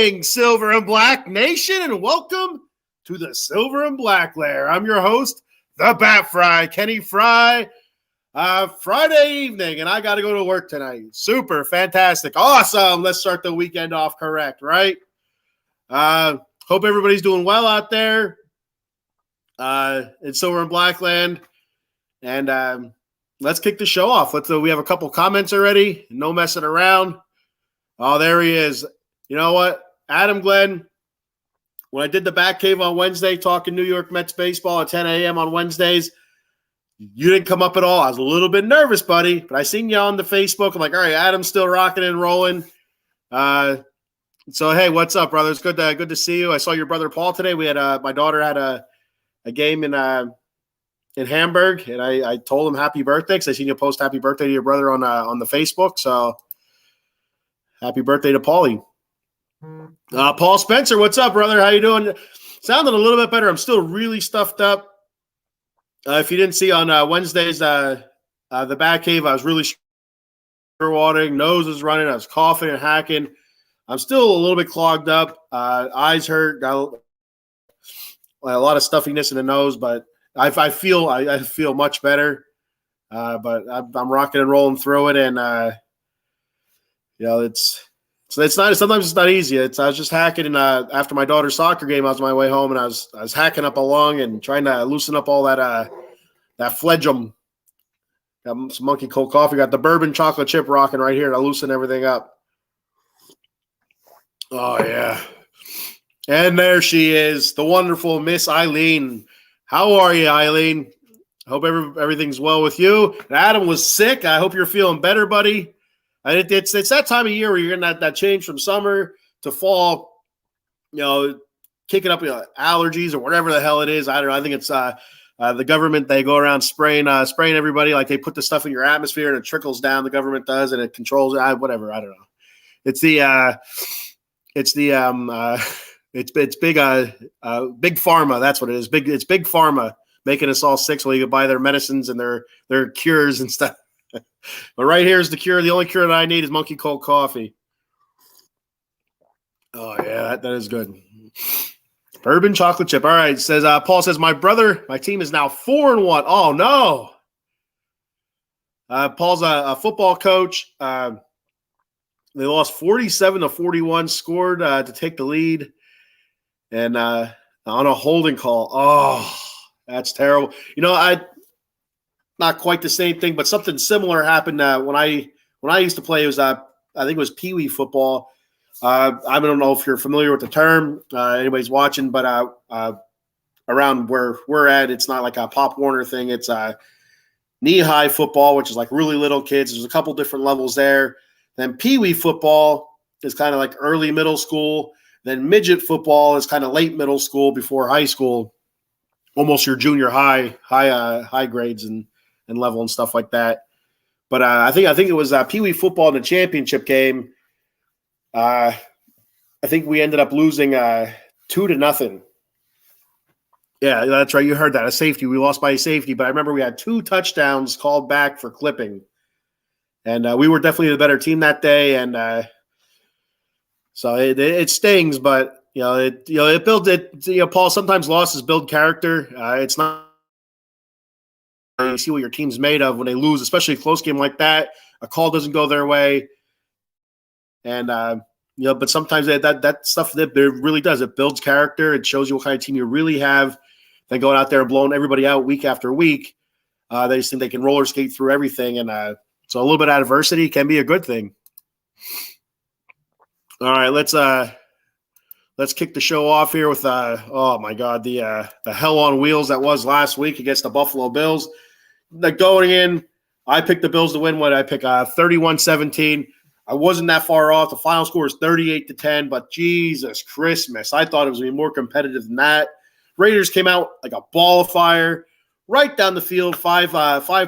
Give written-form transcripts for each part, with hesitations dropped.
evening, Silver and Black Nation, and welcome to the Silver and Black Lair. I'm your host, the Bat Fry, Kenny Fry. Friday evening, and I got to go to work tonight. Super, fantastic, awesome. Let's start the weekend off correct, right? Hope everybody's doing well out there in Silver and Black Land. And let's kick the show off. We have a couple comments already. No messing around. Oh, there he is. You know what? Adam Glenn, when I did the Bat Cave on Wednesday, talking New York Mets baseball at 10 a.m. on Wednesdays, you didn't come up at all. I was a little bit nervous, buddy, but I seen you on the Facebook. I'm like, all right, Adam's still rocking and rolling. So, hey, what's up, brother? It's good to see you. I saw your brother Paul today. We had my daughter had a game in Hamburg, and I told him happy birthday because I seen you post happy birthday to your brother on the Facebook. So, happy birthday to Paulie. Paul Spencer, what's up, brother? How you doing? Sounding a little bit better. I'm still really stuffed up. If you didn't see on Wednesdays, the Bat Cave, I was really watering, nose was running, I was coughing and hacking. I'm still a little bit clogged up. Eyes hurt, got a lot of stuffiness in the nose, but I feel much better. But I'm rocking and rolling through it, and sometimes it's not easy. I was just hacking, and after my daughter's soccer game, I was on my way home, and I was hacking up a lung and trying to loosen up all that phlegm. Got some monkey cold coffee. Got the bourbon chocolate chip rocking right here to loosen everything up. Oh yeah, and there she is, the wonderful Miss Eileen. How are you, Eileen? I hope everything's well with you. Adam was sick. I hope you're feeling better, buddy. It's that time of year where you're getting that change from summer to fall, kicking up allergies or whatever the hell it is. I don't know. I think it's the government. They go around spraying everybody, like they put the stuff in your atmosphere and it trickles down. The government does, and it controls it. Whatever. I don't know. It's big pharma. That's what it is. It's big pharma making us all sick so you can buy their medicines and their cures and stuff. But right here's the cure. The only cure that I need is monkey cold coffee. Oh yeah, that is good. Bourbon chocolate chip. All right, says Paul says my team is now 4-1. Oh no. Paul's a football coach. They lost 47-41, scored to take the lead, and on a holding call. Oh, that's terrible. Not quite the same thing, but something similar happened when I used to play. It was I think it was Pee Wee football. I don't know if you're familiar with the term. Anybody's watching, but around where we're at, it's not like a Pop Warner thing. It's knee-high football, which is like really little kids. There's a couple different levels there. Then Pee Wee football is kind of like early middle school. Then midget football is kind of late middle school before high school, almost your junior high grades and level and stuff like that. But I think it was Pee Wee football in the championship game. I think we ended up losing 2-0. Yeah, that's right. You heard that. A safety. We lost by a safety, but I remember we had 2 touchdowns called back for clipping. And we were definitely the better team that day. And so it stings, but it builds it. Paul, sometimes losses build character. It's not. You see what your team's made of when they lose, especially a close game like that. A call doesn't go their way, and but sometimes that stuff that it really does. It builds character. It shows you what kind of team you really have. Then going out there and blowing everybody out week after week, they just think they can roller skate through everything, and so a little bit of adversity can be a good thing. All right, let's kick the show off here with oh my God, the hell on wheels that was last week against the Buffalo Bills. Going in, I picked the Bills to win. What I pick 31-17. I wasn't that far off. The final score is 38-10, but Jesus Christmas, I thought it was going to be more competitive than that. Raiders came out like a ball of fire, right down the field, five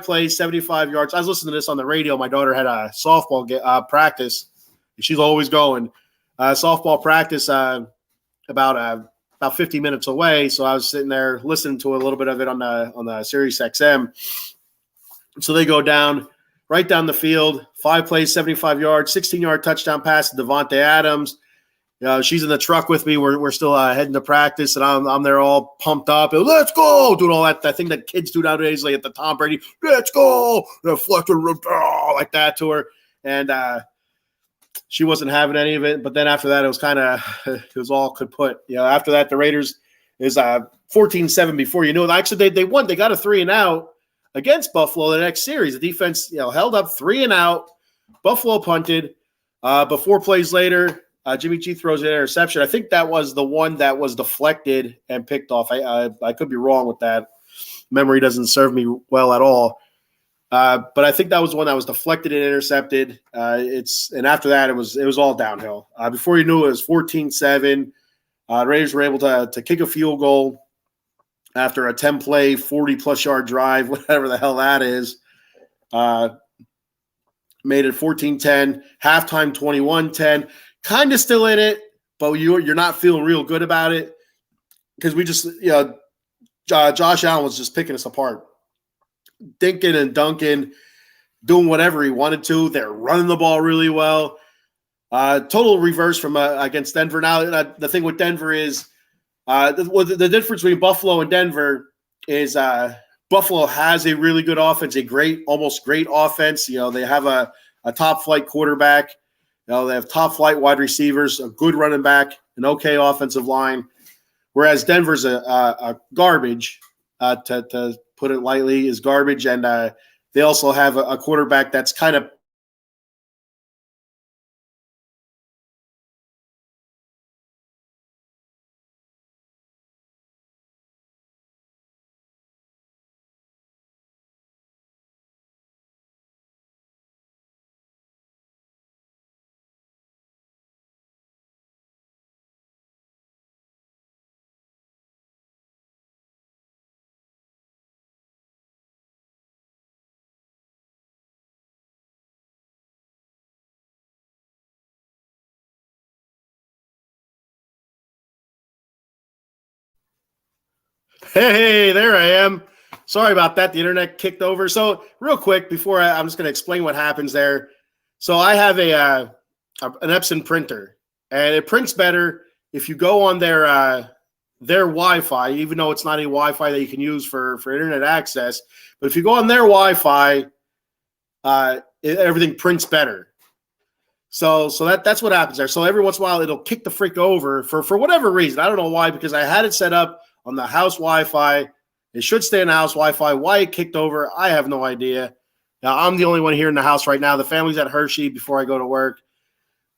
plays, 75 yards. I was listening to this on the radio. My daughter had a softball practice. She's always going. Softball practice about 50 minutes away, so I was sitting there listening to a little bit of it on the Sirius XM. So they go down right down the field, 5 plays, 75 yards, 16-yard touchdown pass to Devontae Adams. she's in the truck with me. We're still heading to practice, and I'm there all pumped up. And, let's go, doing all that thing that kids do nowadays, like at the Tom Brady. Let's go, like that to her, and she wasn't having any of it. But then after that, it was all could put. After that, the Raiders is 14-7 before you know it. Actually, they won. They got a 3-and-out against Buffalo the next series. The defense held up 3-and-out. Buffalo punted. But 4 plays later, Jimmy G throws an interception. I think that was the one that was deflected and picked off. I could be wrong with that. Memory doesn't serve me well at all. But I think that was the one that was deflected and intercepted. And after that, it was all downhill. Before you knew it, was 14-7. The Raiders were able to kick a field goal after a 10-play, 40-plus yard drive, whatever the hell that is. Made it 14-10, halftime 21-10. Kind of still in it, but you're not feeling real good about it because we just, Josh Allen was just picking us apart. Dinking and dunking, doing whatever he wanted to. They're running the ball really well. Total reverse from against Denver. Now, the thing with Denver is the difference between Buffalo and Denver is Buffalo has a really good offense, almost great offense. They have a top-flight quarterback. They have top-flight wide receivers, a good running back, an okay offensive line. Whereas Denver's a garbage, to put it lightly, is garbage. And they also have a quarterback that's kind of Hey, there I am. Sorry about that. The internet kicked over. So real quick, before I'm just going to explain what happens there. So I have an Epson printer, and it prints better if you go on their Wi-Fi, even though it's not any Wi-Fi that you can use for internet access. But if you go on their Wi-Fi, everything prints better. So that's what happens there. So every once in a while, it'll kick the freak over for whatever reason. I don't know why, because I had it set up on the house Wi-Fi. It should stay in the house Wi-Fi. Why it kicked over, I have no idea. Now, I'm the only one here in the house right now. The family's at Hershey before I go to work.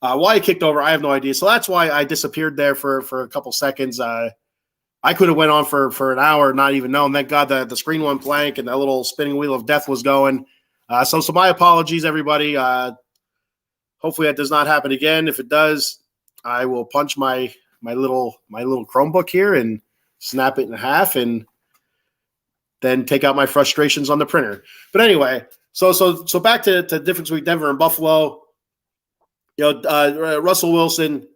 Why it kicked over, I have no idea. So that's why I disappeared there for a couple seconds. I could have went on for an hour, not even knowing. Thank God the screen went blank and that little spinning wheel of death was going. So my apologies, everybody. Hopefully that does not happen again. If it does, I will punch my little Chromebook here and snap it in half and then take out my frustrations on the printer. But anyway, so back to the difference between Denver and Buffalo. Russell Wilson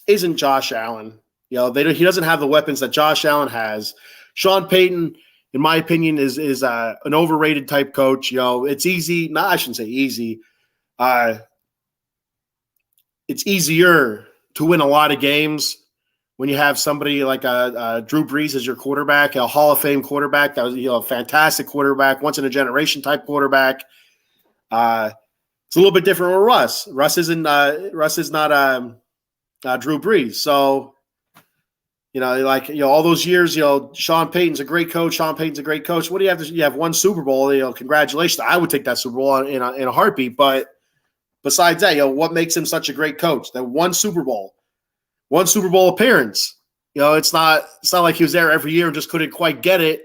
isn't Josh Allen. He doesn't have the weapons that Josh Allen has. Sean Payton, in my opinion, is an overrated type coach. It's easy. No, I shouldn't say easy. It's easier to win a lot of games when you have somebody like Drew Brees as your quarterback, a Hall of Fame quarterback. That was a fantastic quarterback, once in a generation type quarterback. It's a little bit different with Russ. Russ is not Drew Brees. So, all those years, Sean Payton's a great coach. Sean Payton's a great coach. What do you have? You have one Super Bowl. Congratulations. I would take that Super Bowl in a heartbeat. But besides that, what makes him such a great coach? That one Super Bowl appearance. It's not like he was there every year and just couldn't quite get it.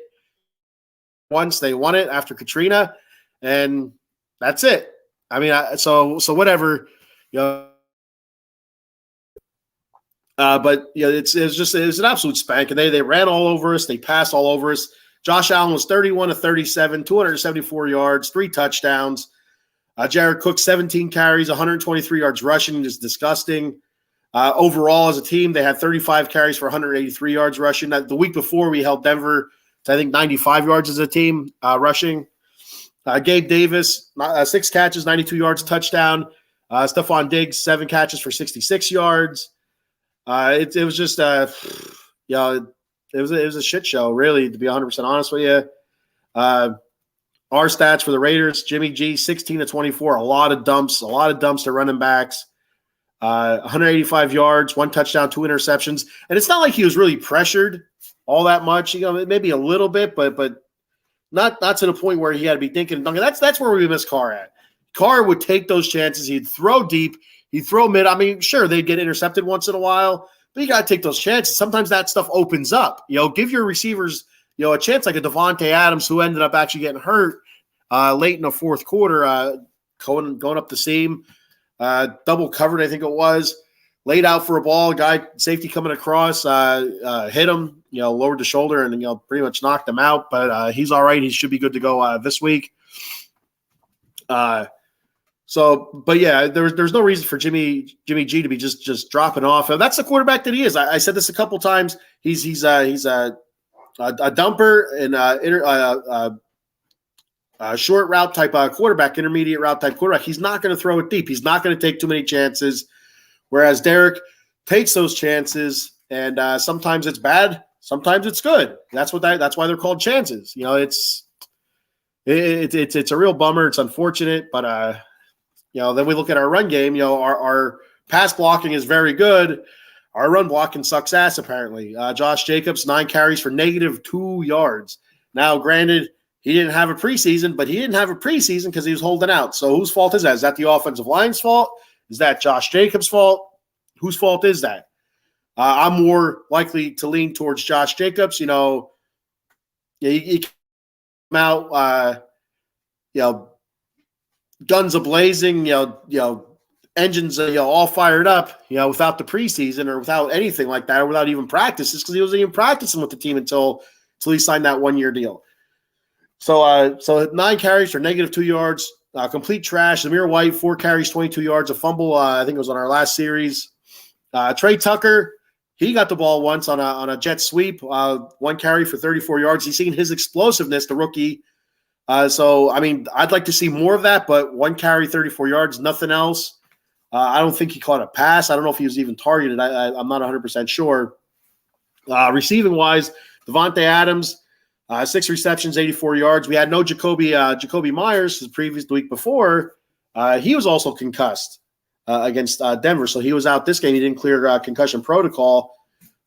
Once they won it after Katrina, and that's it. I mean, so whatever, but it's an absolute spank, and they ran all over us. They passed all over us. Josh Allen was 31 of 37, 274 yards, 3 touchdowns. Jared Cook, 17 carries, 123 yards rushing, is disgusting. Overall, as a team, they had 35 carries for 183 yards rushing. The week before, we held Denver to, I think, 95 yards as a team rushing. Gabe Davis, 6 catches, 92 yards, touchdown. Stephon Diggs, 7 catches for 66 yards. It was just it was a shit show, really, to be 100% honest with you. Our stats for the Raiders: Jimmy G, 16 to 24, a lot of dumps to running backs. 185 yards, 1 touchdown, 2 interceptions, and it's not like he was really pressured all that much. Maybe a little bit, but not to the point where he had to be thinking. That's where we miss Carr at. Carr would take those chances. He'd throw deep. He'd throw mid. I mean, sure, they'd get intercepted once in a while, but you got to take those chances. Sometimes that stuff opens up. Give your receivers, a chance, like a Davante Adams, who ended up actually getting hurt late in the fourth quarter, going up the seam, double covered, I think it was, laid out for a ball. Guy safety coming across, hit him, lowered the shoulder, and pretty much knocked him out. But he's all right. He should be good to go this week. But yeah, there's no reason for Jimmy G to be just dropping off. And that's the quarterback that he is. I said this a couple times. He's a dumper and short route type quarterback, intermediate route type quarterback. He's not going to throw it deep. He's not going to take too many chances. Whereas Derek takes those chances, and sometimes it's bad, sometimes it's good. That's why they're called chances. It's a real bummer. It's unfortunate, but then we look at our run game. Our pass blocking is very good. Our run blocking sucks ass, apparently. Josh Jacobs, 9 carries for -2 yards. Now, granted, he didn't have a preseason, but he didn't have a preseason because he was holding out. So whose fault is that? Is that the offensive line's fault? Is that Josh Jacobs' fault? Whose fault is that? I'm more likely to lean towards Josh Jacobs. He came out, guns a-blazing, engines all fired up, without the preseason or without anything like that, or without even practices, because he wasn't even practicing with the team until he signed that 1-year deal. So 9 carries for -2 yards, complete trash. Zamir White, 4 carries, 22 yards, a fumble. I think it was on our last series. Trey Tucker, he got the ball once on a jet sweep, 1 carry for 34 yards. He's seen his explosiveness, the rookie. So I'd like to see more of that, but 1 carry, 34 yards, nothing else. I don't think he caught a pass. I don't know if he was even targeted. I'm not 100% sure. Receiving wise, Davante Adams, 6 receptions, 84 yards. We had no Jacoby Myers the week before. He was also concussed against Denver, so he was out this game. He didn't clear concussion protocol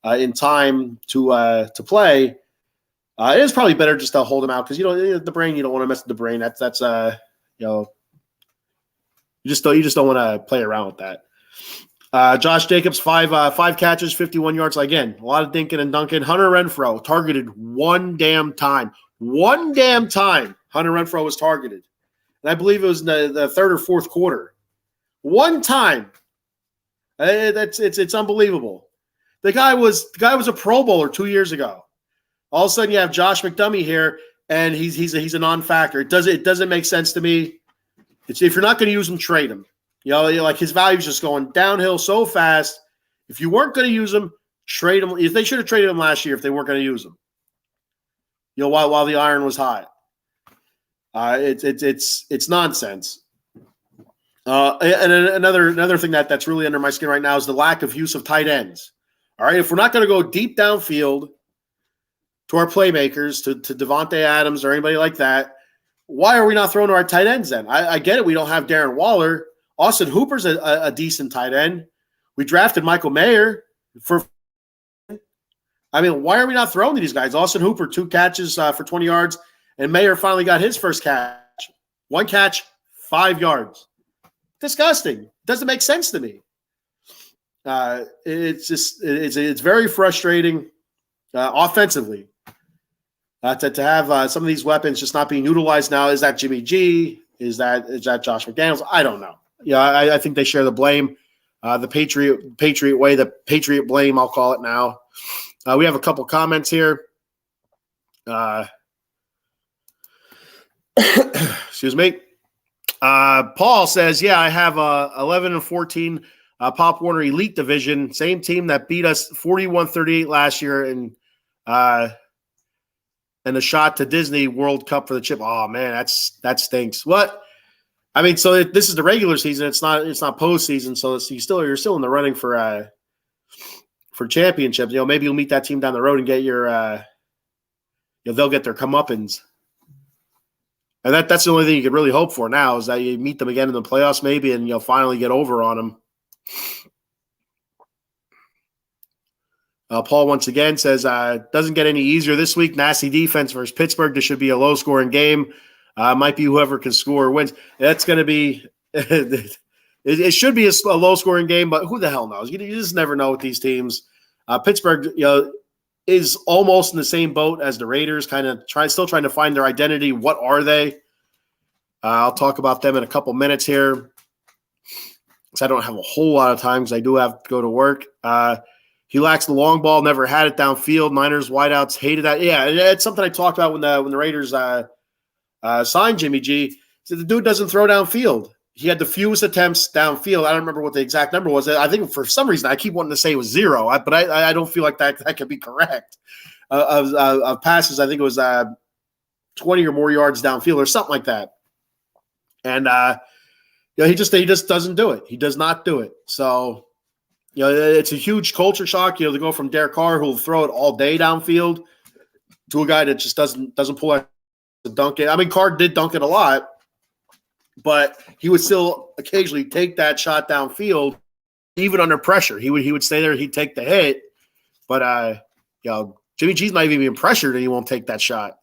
in time to play. It is probably better just to hold him out because the brain. You don't want to mess with the brain. That's you just don't want to play around with that. Josh Jacobs, 5 catches, 51 yards. Again, a lot of dinking and dunking. Hunter Renfrow targeted one damn time. One damn time Hunter Renfrow was targeted. And I believe it was in the third or fourth quarter. One time. It's unbelievable. The guy was a Pro Bowler 2 years ago. All of a sudden you have Josh McDummy here, and he's a non-factor. It doesn't make sense to me. If you're not going to use him, trade him. Like his value's just going downhill so fast. If you weren't going to use him, trade him. If they should have traded him last year if they weren't going to use him. While the iron was hot. It's nonsense. And another thing that's really under my skin right now is the lack of use of tight ends. All right, if we're not going to go deep downfield to our playmakers, to Davante Adams or anybody like that, why are we not throwing to our tight ends then? I get it. We don't have Darren Waller. Austin Hooper's a decent tight end. We drafted Michael Mayer why are we not throwing to these guys? Austin Hooper, 2 catches for 20 yards, and Mayer finally got his first catch. 1 catch, 5 yards. Disgusting. Doesn't make sense to me. It's very frustrating offensively to have some of these weapons just not being utilized now. Is that Jimmy G? Is that Josh McDaniels? I don't know. I think they share the blame. The Patriot way, the Patriot blame, I'll call it now. We have a couple comments here. Excuse me. Paul says, yeah, I have 11 and 14 Pop Warner Elite Division, same team that beat us 41-38 last year and a shot to Disney World Cup for the chip. Oh man, that stinks. What? So this is the regular season. It's not postseason. So you're still in the running for for championships. Maybe you'll meet that team down the road and get your they'll get their comeuppance. And that's the only thing you could really hope for now is that you meet them again in the playoffs maybe and you'll finally get over on them. Paul once again says, doesn't get any easier this week. Nasty defense versus Pittsburgh. This should be a low-scoring game. Might be whoever can score wins. That's going to be it should be a low-scoring game, but who the hell knows? You just never know with these teams. Pittsburgh, is almost in the same boat as the Raiders, still trying to find their identity. What are they? I'll talk about them in a couple minutes here because I don't have a whole lot of time because I do have to go to work. He lacks the long ball, never had it downfield. Niners wideouts hated that. Yeah, it's something I talked about when the Raiders signed Jimmy G. So the dude doesn't throw downfield. He had the fewest attempts downfield. I don't remember what the exact number was. I think for some reason I keep wanting to say it was 0, but I don't feel like that could be correct. Of passes, I think it was 20 or more yards downfield or something like that. And he just doesn't do it. He does not do it. So it's a huge culture shock. To go from Derek Carr, who will throw it all day downfield, to a guy that just doesn't pull out the dunk it. I mean, Carr did dunk it a lot. But he would still occasionally take that shot downfield, even under pressure. He would stay there. He'd take the hit. But Jimmy G's not even being pressured, and he won't take that shot.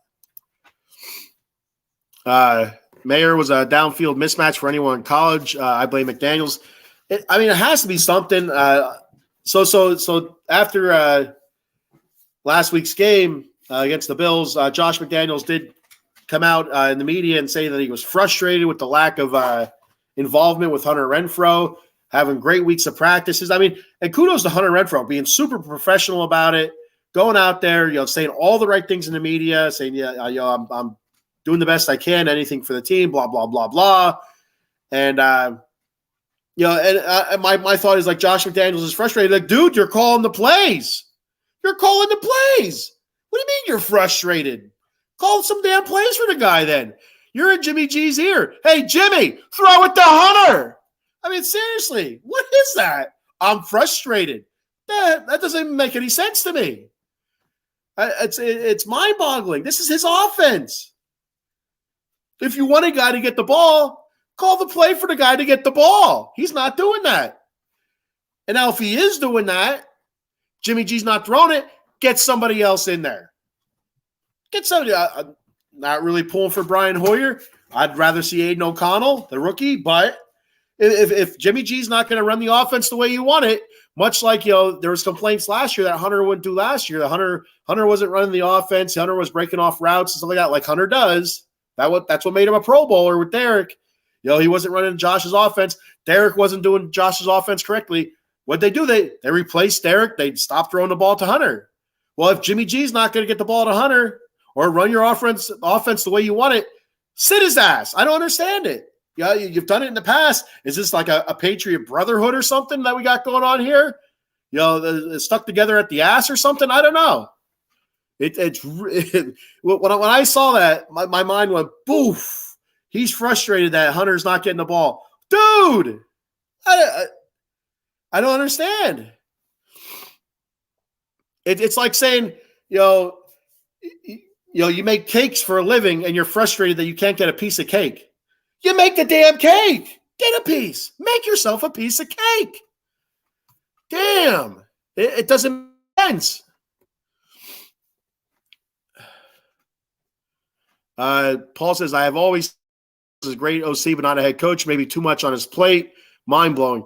Mayer was a downfield mismatch for anyone in college. I blame McDaniels. It has to be something. So after last week's game against the Bills, Josh McDaniels did come out in the media and say that he was frustrated with the lack of involvement with Hunter Renfrow, having great weeks of practices. And kudos to Hunter Renfrow being super professional about it, going out there, saying all the right things in the media, saying, I'm doing the best I can, anything for the team, blah, blah, blah, blah. And, my thought is like Josh McDaniels is frustrated. Like, dude, you're calling the plays. You're calling the plays. What do you mean you're frustrated? Call some damn plays for the guy then. You're in Jimmy G's ear. Hey, Jimmy, throw it to Hunter. Seriously, what is that? I'm frustrated. That doesn't even make any sense to me. It's mind-boggling. This is his offense. If you want a guy to get the ball, call the play for the guy to get the ball. He's not doing that. And now if he is doing that, Jimmy G's not throwing it, get somebody else in there. Get somebody. Not really pulling for Brian Hoyer. I'd rather see Aiden O'Connell, the rookie. But if Jimmy G's not going to run the offense the way you want it, much like there was complaints last year that Hunter wouldn't do last year. That Hunter wasn't running the offense. Hunter was breaking off routes and stuff like that, like Hunter does. That's what made him a Pro Bowler with Derek. He wasn't running Josh's offense. Derek wasn't doing Josh's offense correctly. What'd they do? They replaced Derek. They stopped throwing the ball to Hunter. Well, if Jimmy G's not going to get the ball to Hunter, or run your offense the way you want it, sit his ass. I don't understand it. You've done it in the past. Is this like a Patriot Brotherhood or something that we got going on here? Stuck together at the ass or something? I don't know. When I saw that, my mind went, boof. He's frustrated that Hunter's not getting the ball. Dude, I don't understand. It's like saying, you make cakes for a living and you're frustrated that you can't get a piece of cake. You make the damn cake. Get a piece. Make yourself a piece of cake. Damn. It doesn't make sense. Paul says, I have always was a great OC, but not a head coach. Maybe too much on his plate. Mind blowing.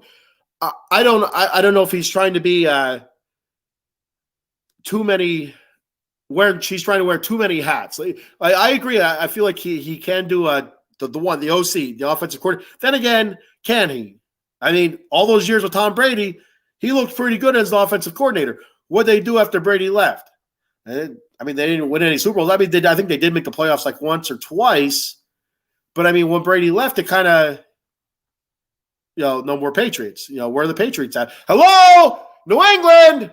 I don't know if he's trying to be too many. She's trying to wear too many hats. I agree. I feel like he can do the OC, the offensive coordinator. Then again, can he? All those years with Tom Brady, he looked pretty good as the offensive coordinator. What did they do after Brady left? They didn't win any Super Bowls. I think they did make the playoffs like once or twice. But when Brady left, it kind of, no more Patriots. Where are the Patriots at? Hello, New England.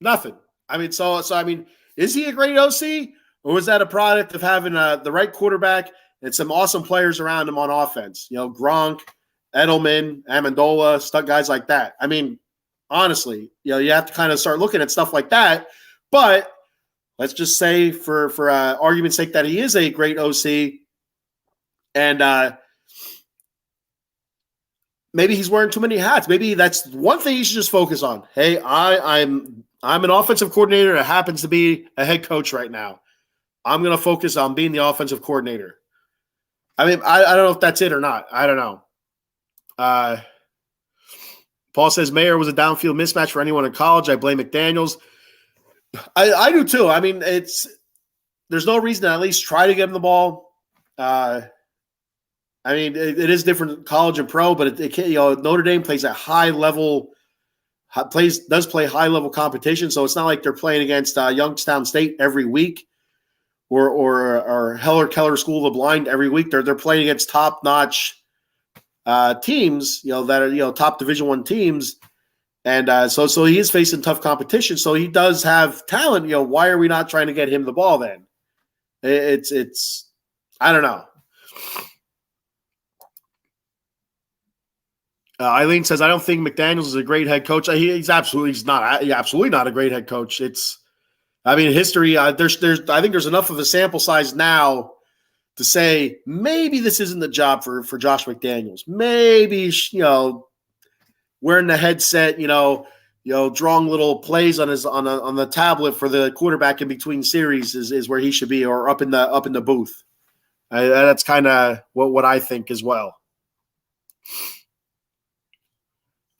Nothing. Is he a great OC, or was that a product of having the right quarterback and some awesome players around him on offense? Gronk, Edelman, Amendola, guys like that. honestly. You have to kind of start looking at stuff like that. But let's just say for argument's sake that he is a great OC, and maybe he's wearing too many hats. Maybe that's one thing you should just focus on. Hey, I'm an offensive coordinator that happens to be a head coach right now. I'm going to focus on being the offensive coordinator. I mean, I don't know if that's it or not. I don't know. Paul says Mayer was a downfield mismatch for anyone in college. I blame McDaniels. I do too. I mean, there's no reason to at least try to get him the ball. I mean, it is different college and pro, but it can't, Notre Dame plays at high level, does play high level competition. So it's not like they're playing against Youngstown State every week or Heller Keller School of the Blind every week. They're playing against top notch teams, that are top Division I teams, and so he is facing tough competition. So he does have talent. Why are we not trying to get him the ball then? It's I don't know. Eileen says, I don't think McDaniels is a great head coach. He's absolutely not a great head coach. History. I think there's enough of a sample size now to say maybe this isn't the job for Josh McDaniels. Maybe wearing the headset, drawing little plays on the tablet for the quarterback in between series is where he should be, or up in the booth. That's kind of what I think as well.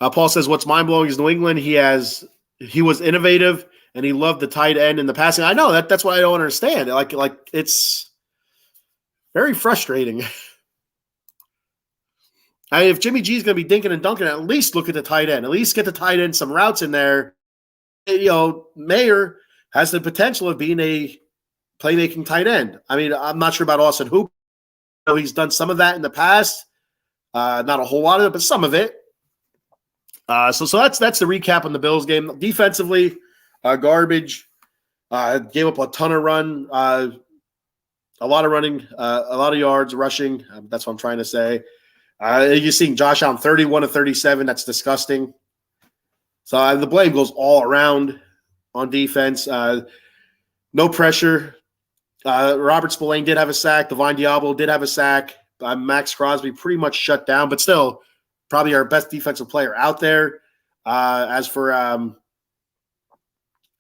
Paul says, what's mind-blowing is New England. He was innovative, and he loved the tight end and the passing. I know that's what I don't understand. Like it's very frustrating. If Jimmy G is going to be dinking and dunking, at least look at the tight end. At least get the tight end some routes in there. Mayer has the potential of being a playmaking tight end. I mean, I'm not sure about Austin Hooper. He's done some of that in the past. Not a whole lot of it, but some of it. So that's the recap on the Bills game. Defensively, garbage. Gave up a ton of run, a lot of running, a lot of yards, rushing. That's what I'm trying to say. You're seeing Josh Allen 31 of 37. That's disgusting. So the blame goes all around on defense. No pressure. Robert Spillane did have a sack. Divine Diablo did have a sack. Max Crosby pretty much shut down, but still probably our best defensive player out there. As for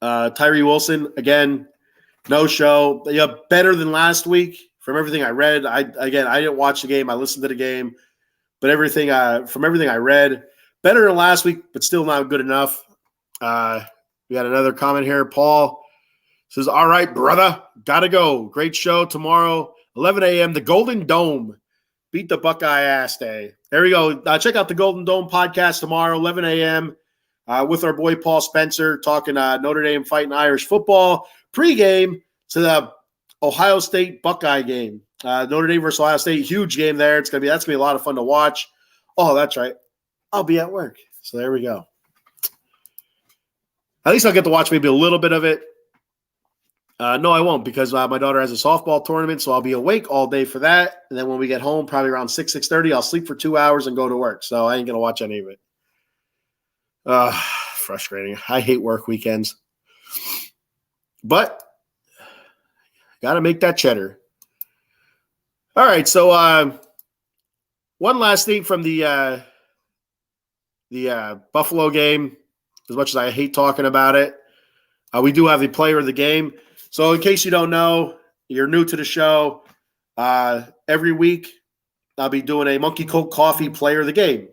Tyree Wilson, again, no show. Better than last week from everything I read. I didn't watch the game. I listened to the game. But from everything I read, better than last week, but still not good enough. We got another comment here. Paul says, all right, brother, got to go. Great show tomorrow, 11 a.m., the Golden Dome. Beat the Buckeye ass day. There we go. Check out the Golden Dome podcast tomorrow, 11 a.m., with our boy Paul Spencer talking Notre Dame fighting Irish football. Pre-game to the Ohio State Buckeye game. Notre Dame versus Ohio State, huge game there. That's gonna be a lot of fun to watch. Oh, that's right. I'll be at work. So there we go. At least I'll get to watch maybe a little bit of it. No, I won't, because my daughter has a softball tournament, so I'll be awake all day for that. And then when we get home, probably around 6:30, I'll sleep for 2 hours and go to work. So I ain't going to watch any of it. Frustrating. I hate work weekends. But got to make that cheddar. All right, so one last thing from the Buffalo game, as much as I hate talking about it. We do have the player of the game. So in case you don't know, you're new to the show, every week I'll be doing a Monkey Colt Coffee player of the game.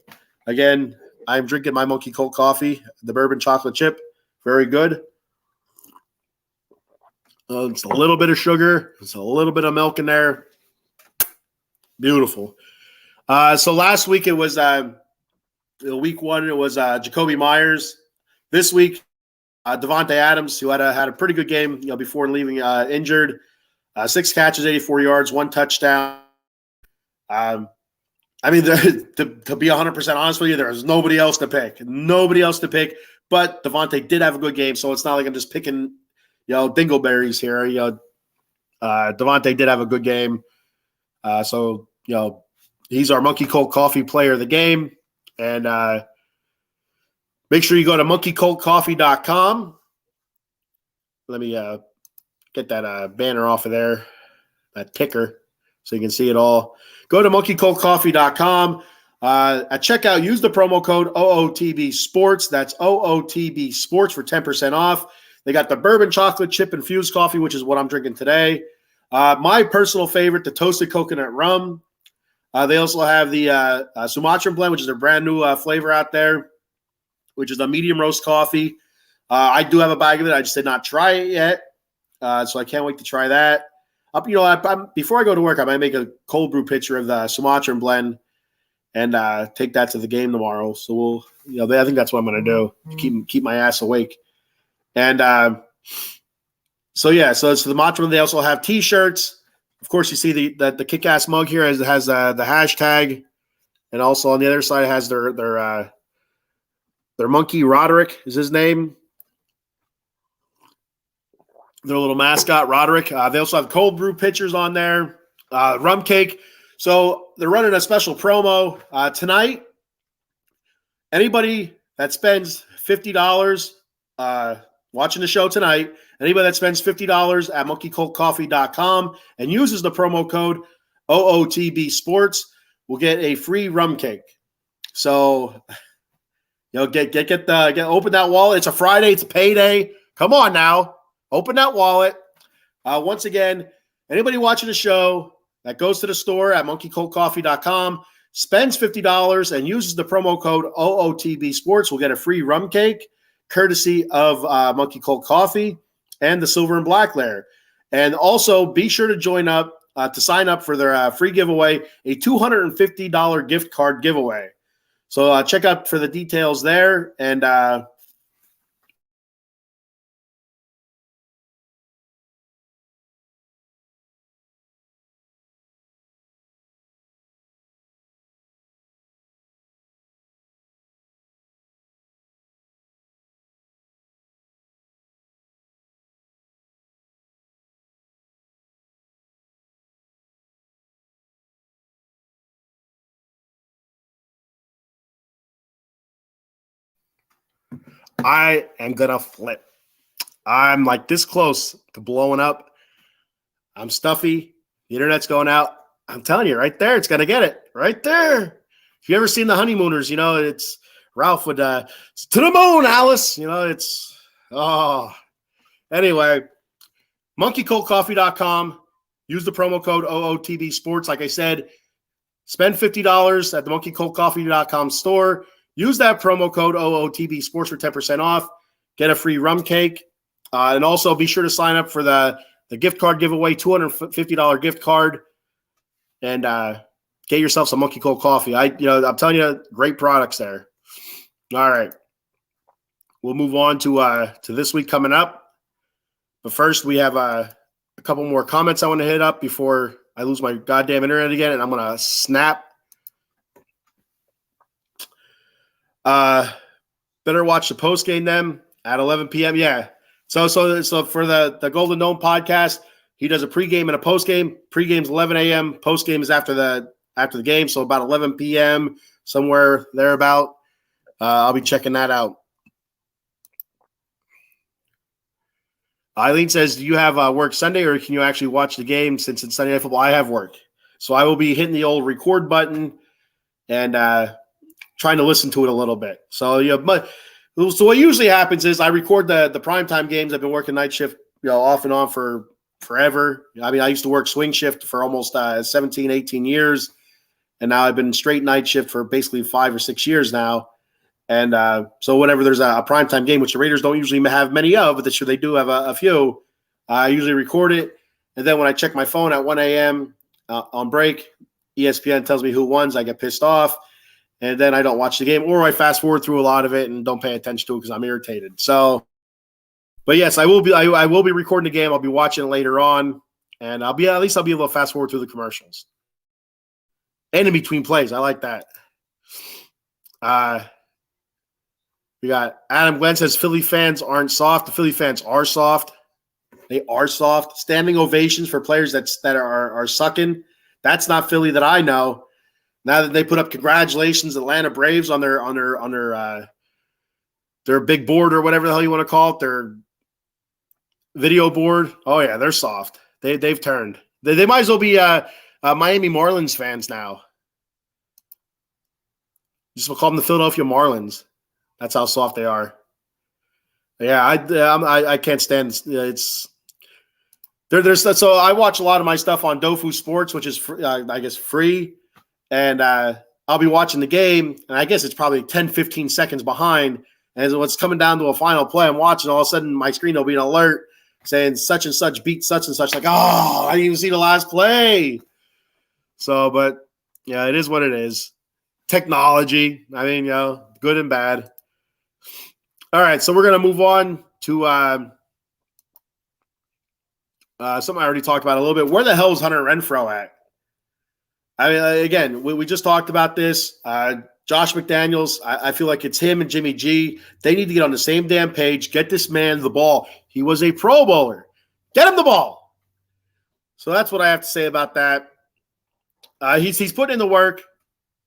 Again, I'm drinking my Monkey Colt coffee, the bourbon chocolate chip. Very good. It's a little bit of sugar. It's a little bit of milk in there. Beautiful. So last week it was week one. It was Jacoby Myers. This week, Devontae Adams, who had a pretty good game, before leaving injured. 6 catches, 84 yards, 1 touchdown. To be 100% honest with you, there was nobody else to pick. But Devontae did have a good game, so it's not like I'm just picking, dingleberries here. Devontae did have a good game. So he's our Monkey Colt Coffee player of the game. And Make sure you go to monkeycoltcoffee.com. Let me get that banner off of there, that ticker, so you can see it all. Go to monkeycoltcoffee.com. At checkout, use the promo code OOTB Sports. That's OOTB Sports for 10% off. They got the bourbon chocolate chip infused coffee, which is what I'm drinking today. My personal favorite, the toasted coconut rum. They also have the Sumatran blend, which is their brand new flavor out there, which is a medium roast coffee. I do have a bag of it. I just did not try it yet, so I can't wait to try that. Before I go to work, I might make a cold brew pitcher of the Sumatran blend and take that to the game tomorrow. So I think that's what I'm going to do. Keep my ass awake. And so it's the Sumatran. They also have T-shirts. Of course, you see the kick-ass mug here has the hashtag, and also on the other side it has their monkey. Roderick is his name. Their little mascot, Roderick. They also have cold brew pitchers on there, rum cake. So they're running a special promo tonight. Anybody that spends $50 watching the show tonight, anybody that spends $50 at monkeycoltcoffee.com and uses the promo code OOTB Sports will get a free rum cake. So, open that wallet. It's a Friday. It's a payday. Come on now. Open that wallet. Once again, anybody watching the show that goes to the store at monkeycoltcoffee.com, spends $50 and uses the promo code OOTB Sports will get a free rum cake, courtesy of Monkey Colt Coffee and the Silver and Black Lair. And also be sure to join up to sign up for their free giveaway, a $250 gift card giveaway. So check out for the details there. And I am going to flip. I'm like this close to blowing up. I'm stuffy. The internet's going out. I'm telling you, right there, it's going to get it. Right there. If you ever seen The Honeymooners, it's Ralph would, to the moon, Alice. Anyway, monkeycoltcoffee.com. Use the promo code OOTB Sports. Like I said, spend $50 at the monkeycoltcoffee.com store. Use that promo code OOTB Sports for 10% off. Get a free rum cake. And also be sure to sign up for the gift card giveaway, $250 gift card. And get yourself some Monkey Colt coffee. I'm telling you, great products there. All right. We'll move on to this week coming up. But first, we have a couple more comments I want to hit up before I lose my goddamn internet again, and I'm going to snap. Better watch the post game then at 11 p.m. Yeah. So for the Golden Dome podcast, he does a pregame and a postgame. Pregame's 11 a.m. Postgame is after the game, so about 11 p.m. somewhere thereabout. I'll be checking that out. Eileen says, do you have work Sunday, or can you actually watch the game since it's Sunday Night Football? I have work. So I will be hitting the old record button and trying to listen to it a little bit. So, so what usually happens is I record the primetime games. I've been working night shift, off and on for forever. I mean, I used to work swing shift for almost 17, 18 years. And now I've been straight night shift for basically 5 or 6 years now. And so whenever there's a primetime game, which the Raiders don't usually have many of, but they do have a few, I usually record it. And then when I check my phone at 1 a.m. On break, ESPN tells me who won. I get pissed off. And then I don't watch the game, or I fast forward through a lot of it and don't pay attention to it because I'm irritated. So, but yes, I will be recording the game. I'll be watching it later on, and I'll be able to fast forward through the commercials and in between plays. I like that. We got Adam Glenn says Philly fans aren't soft. The Philly fans are soft. They are soft. Standing ovations for players that are sucking. That's not Philly that I know. Now that they put up congratulations Atlanta Braves on their their big board or whatever the hell you want to call it, their video board. Oh yeah, they're soft. They've turned. They might as well be Miami Marlins fans now. Just we'll call them the Philadelphia Marlins. That's how soft they are. Yeah, I can't stand it's. There's so I watch a lot of my stuff on Dofu Sports, which is I guess free, and I'll be watching the game, and I guess it's probably 10, 15 seconds behind. And when it's coming down to a final play, I'm watching. All of a sudden, my screen will be an alert saying such and such beat such and such. Like, oh, I didn't even see the last play. So, but yeah, it is what it is. Technology. I mean, good and bad. All right, so we're gonna move on to something I already talked about a little bit. Where the hell is Hunter Renfrow at? I mean, again, we just talked about this. Josh McDaniels, I feel like it's him and Jimmy G. They need to get on the same damn page. Get this man the ball. He was a Pro Bowler. Get him the ball. So that's what I have to say about that. He's putting in the work.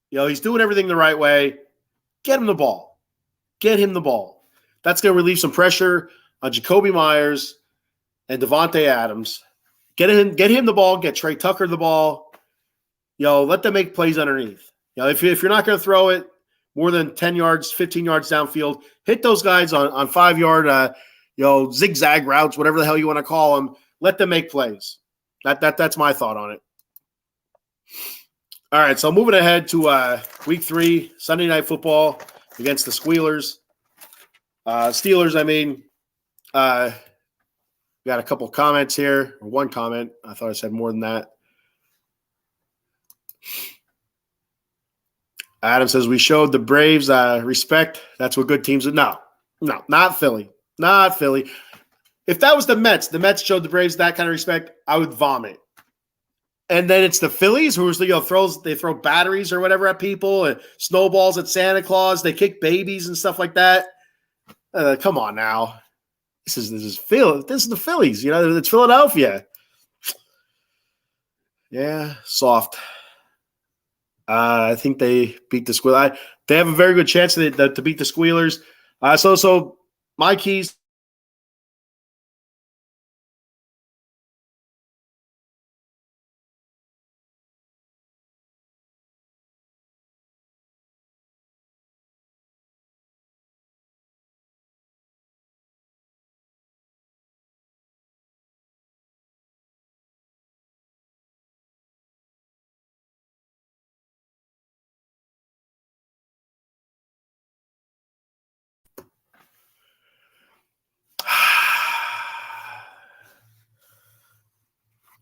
He's doing everything the right way. Get him the ball. Get him the ball. That's going to relieve some pressure on Jakobi Meyers and Davante Adams. Get him the ball. Get Trey Tucker the ball. Let them make plays underneath. If you're not going to throw it more than 10 yards, 15 yards downfield, hit those guys on 5-yard, zigzag routes, whatever the hell you want to call them. Let them make plays. That's my thought on it. All right, so moving ahead to Week 3, Sunday Night Football against the Steelers. I mean, got a couple comments here, or one comment. I thought I said more than that. Adam says, we showed the Braves respect. That's what good teams do. No, not Philly. Not Philly. If that was the Mets showed the Braves that kind of respect, I would vomit. And then it's the Phillies who they throw batteries or whatever at people and snowballs at Santa Claus. They kick babies and stuff like that. Come on now. This is Philly. This is the Phillies. It's Philadelphia. Yeah, soft. I think they beat the Squealers. They have a very good chance to beat the Squealers. So my keys.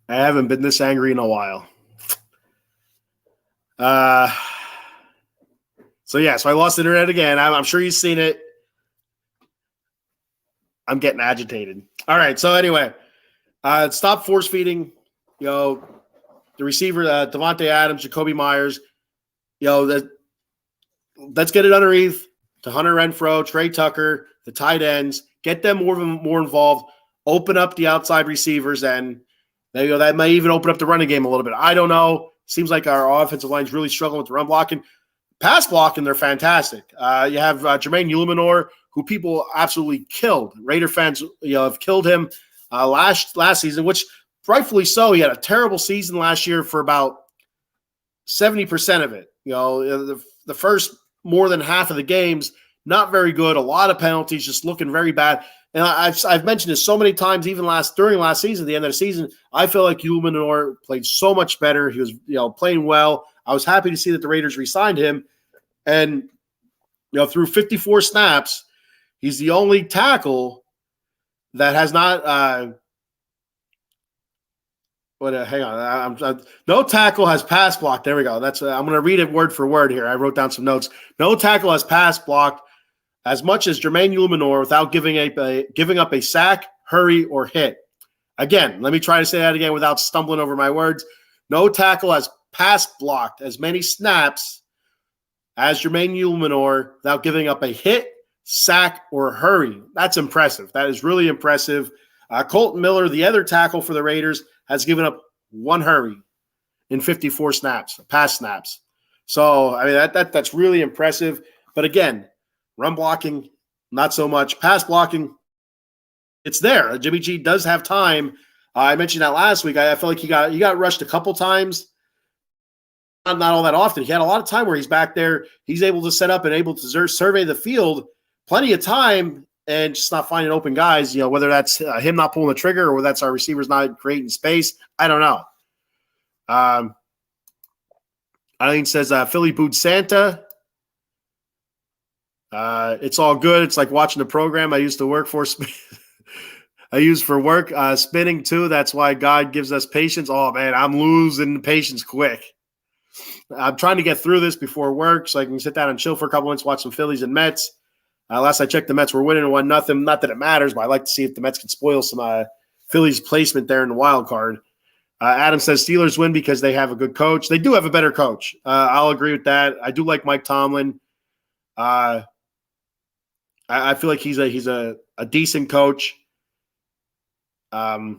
I haven't been this angry in a while. So I lost internet again. I'm sure you've seen it. I'm getting agitated. All right. So anyway, stop force feeding. The receiver, Davante Adams, Jakobi Meyers. Let's get it underneath to Hunter Renfrow, Trey Tucker, the tight ends. Get them more involved. Open up the outside receivers, and that may even open up the running game a little bit. I don't know. Seems like our offensive line is really struggling with the run blocking. Pass blocking, they're fantastic. You have Jermaine Ulanor, who people absolutely killed. Raider fans, have killed him last season, which rightfully so. He had a terrible season last year for about 70% of it. The first more than half of the games, not very good. A lot of penalties, just looking very bad. And I've mentioned this so many times, even during last season, the end of the season, I feel like Ulanor played so much better. He was, playing well. I was happy to see that the Raiders re-signed him. And, through 54 snaps, he's the only tackle that has not hang on. No tackle has pass blocked. There we go. I'm going to read it word for word here. I wrote down some notes. No tackle has pass blocked as much as Jermaine Ulanor without giving up a sack, hurry, or hit. Again, let me try to say that again without stumbling over my words. No tackle has pass blocked as many snaps as Jermaine Ulanor without giving up a hit, sack, or hurry. That's impressive. That is really impressive. Colton Miller, the other tackle for the Raiders, has given up one hurry in 54 snaps, pass snaps. So, I mean, that's really impressive. But again, run blocking not so much. Pass blocking, it's there. Jimmy G does have time. I mentioned that last week. I feel like he got rushed a couple times. Not all that often. He had a lot of time where he's back there. He's able to set up and able to survey the field. Plenty of time and just not finding open guys. Whether that's him not pulling the trigger or whether that's our receivers not creating space. I don't know. Eileen says Philly booed Santa. It's all good. It's like watching the program I used to work for. I use for work. Spinning too. That's why God gives us patience. Oh man, I'm losing patience quick. I'm trying to get through this before work so I can sit down and chill for a couple minutes, watch some Phillies and Mets. Last I checked, the Mets were winning 1-0. Not that it matters, but I like to see if the Mets can spoil some Phillies placement there in the wild card. Adam says Steelers win because they have a good coach. They do have a better coach. I'll agree with that. I do like Mike Tomlin. I feel like he's a decent coach. But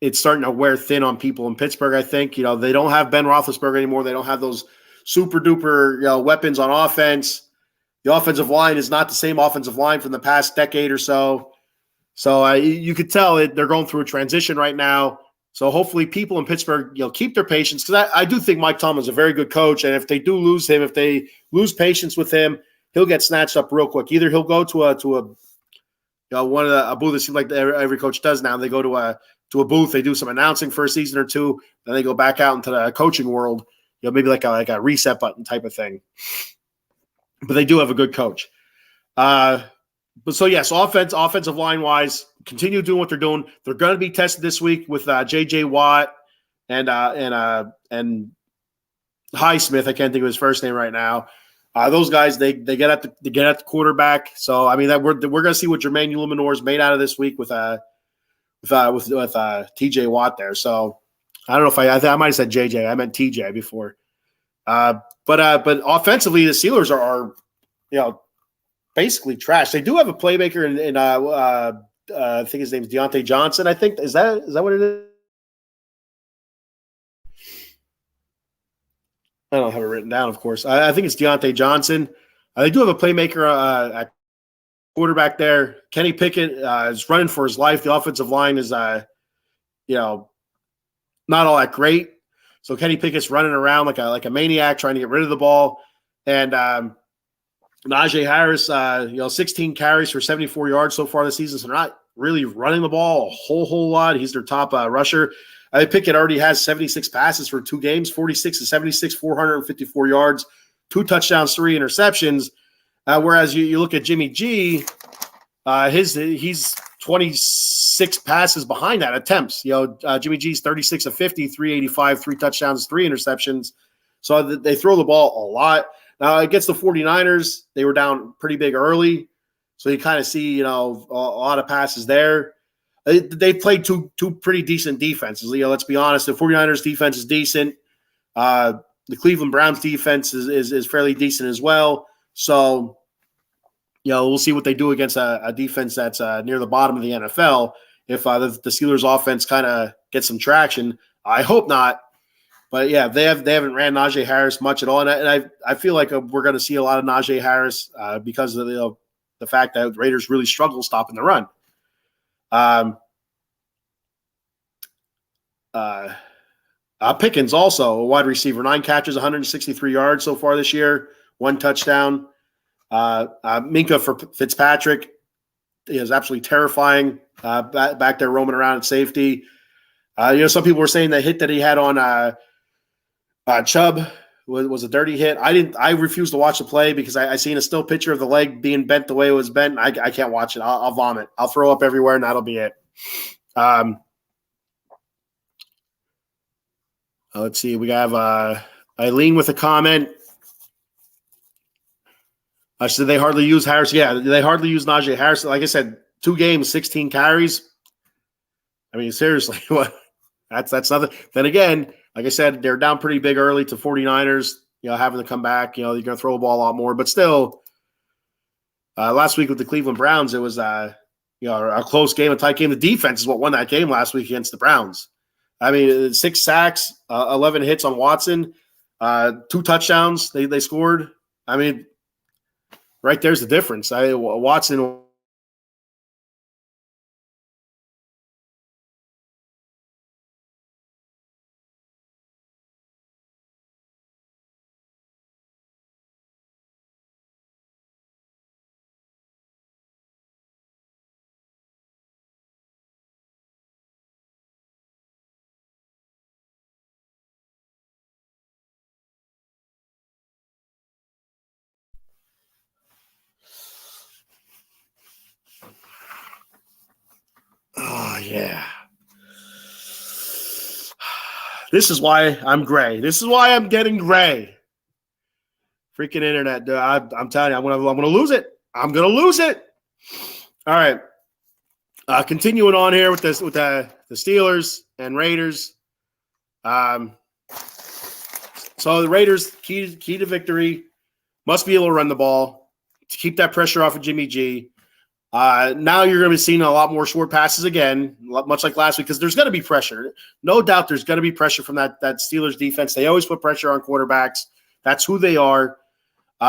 it's starting to wear thin on people in Pittsburgh, I think. They don't have Ben Roethlisberger anymore. They don't have those super duper weapons on offense. The offensive line is not the same offensive line from the past decade or so. So you could tell they're going through a transition right now. So hopefully people in Pittsburgh, keep their patience, because I do think Mike Tomlin is a very good coach. And if they do lose him, if they lose patience with him, he'll get snatched up real quick. Either he'll go to one of a booth. It seems like every coach does now. They go to a booth, they do some announcing for a season or two, then they go back out into the coaching world. Maybe like a reset button type of thing. But they do have a good coach. Yes, offensive line wise, continue doing what they're doing. They're going to be tested this week with J.J. Watt and Highsmith. I can't think of his first name right now. Those guys, they get at the quarterback. So I mean that we're going to see what Jermaine Ulimanor is made out of this week with T.J. Watt there. So I don't know if I might have said J.J. I meant T.J. before. But offensively, the Steelers are basically trash. They do have a playmaker in I think his name is Deontay Johnson. I think is that what it is? I don't have it written down, of course. I think it's Deontay Johnson. They do have a playmaker at quarterback there. Kenny Pickett is running for his life. The offensive line is not all that great. So Kenny Pickett's running around like a maniac trying to get rid of the ball. And Najee Harris, 16 carries for 74 yards so far this season. So they're not really running the ball a whole lot. He's their top rusher. Pickett already has 76 passes for 2 games, 46 to 76, 454 yards, 2 touchdowns, 3 interceptions. Whereas you look at Jimmy G, he's 26 passes behind that attempts. Jimmy G's 36 of 50, 385, 3 touchdowns, 3 interceptions. So they throw the ball a lot. Now against the 49ers, they were down pretty big early. So you kind of see, a lot of passes there. They played two pretty decent defenses. Let's be honest. The 49ers defense is decent. The Cleveland Browns defense is fairly decent as well. So, we'll see what they do against a defense that's near the bottom of the NFL. If the Steelers offense kind of gets some traction, I hope not. But yeah, they haven't ran Najee Harris much at all, and I feel like we're going to see a lot of Najee Harris because of the fact that Raiders really struggle stopping the run. Pickens also a wide receiver, 9 catches, 163 yards so far this year, 1 touchdown. Minkah Fitzpatrick is absolutely terrifying back there roaming around at safety. Some people were saying the hit that he had on Chubb was a dirty hit. I refuse to watch the play because I seen a still picture of the leg being bent the way it was bent. I can't watch it. I'll vomit. I'll throw up everywhere, and that'll be it. Let's see. We have Eileen with a comment. Should they hardly use Harris? Yeah, they hardly use Najee Harris. Like I said, 2 games, 16 carries. I mean, seriously, what? That's nothing. Then again, like I said, they're down pretty big early to 49ers, having to come back. You're going to throw the ball a lot more. But still, last week with the Cleveland Browns, it was a close game, a tight game. The defense is what won that game last week against the Browns. I mean, 6 sacks, 11 hits on Watson, 2 touchdowns they scored. I mean, right there's the difference. Watson. Oh, yeah. This is why I'm gray. This is why I'm getting gray. Freaking internet. I'm telling you, I'm gonna lose it. I'm gonna lose it. All right. Continuing on here with the Steelers and Raiders. So the Raiders key to victory must be able to run the ball to keep that pressure off of Jimmy G. Now you're going to be seeing a lot more short passes again, much like last week, because there's going to be pressure. No doubt there's going to be pressure from that Steelers defense. They always put pressure on quarterbacks. That's who they are.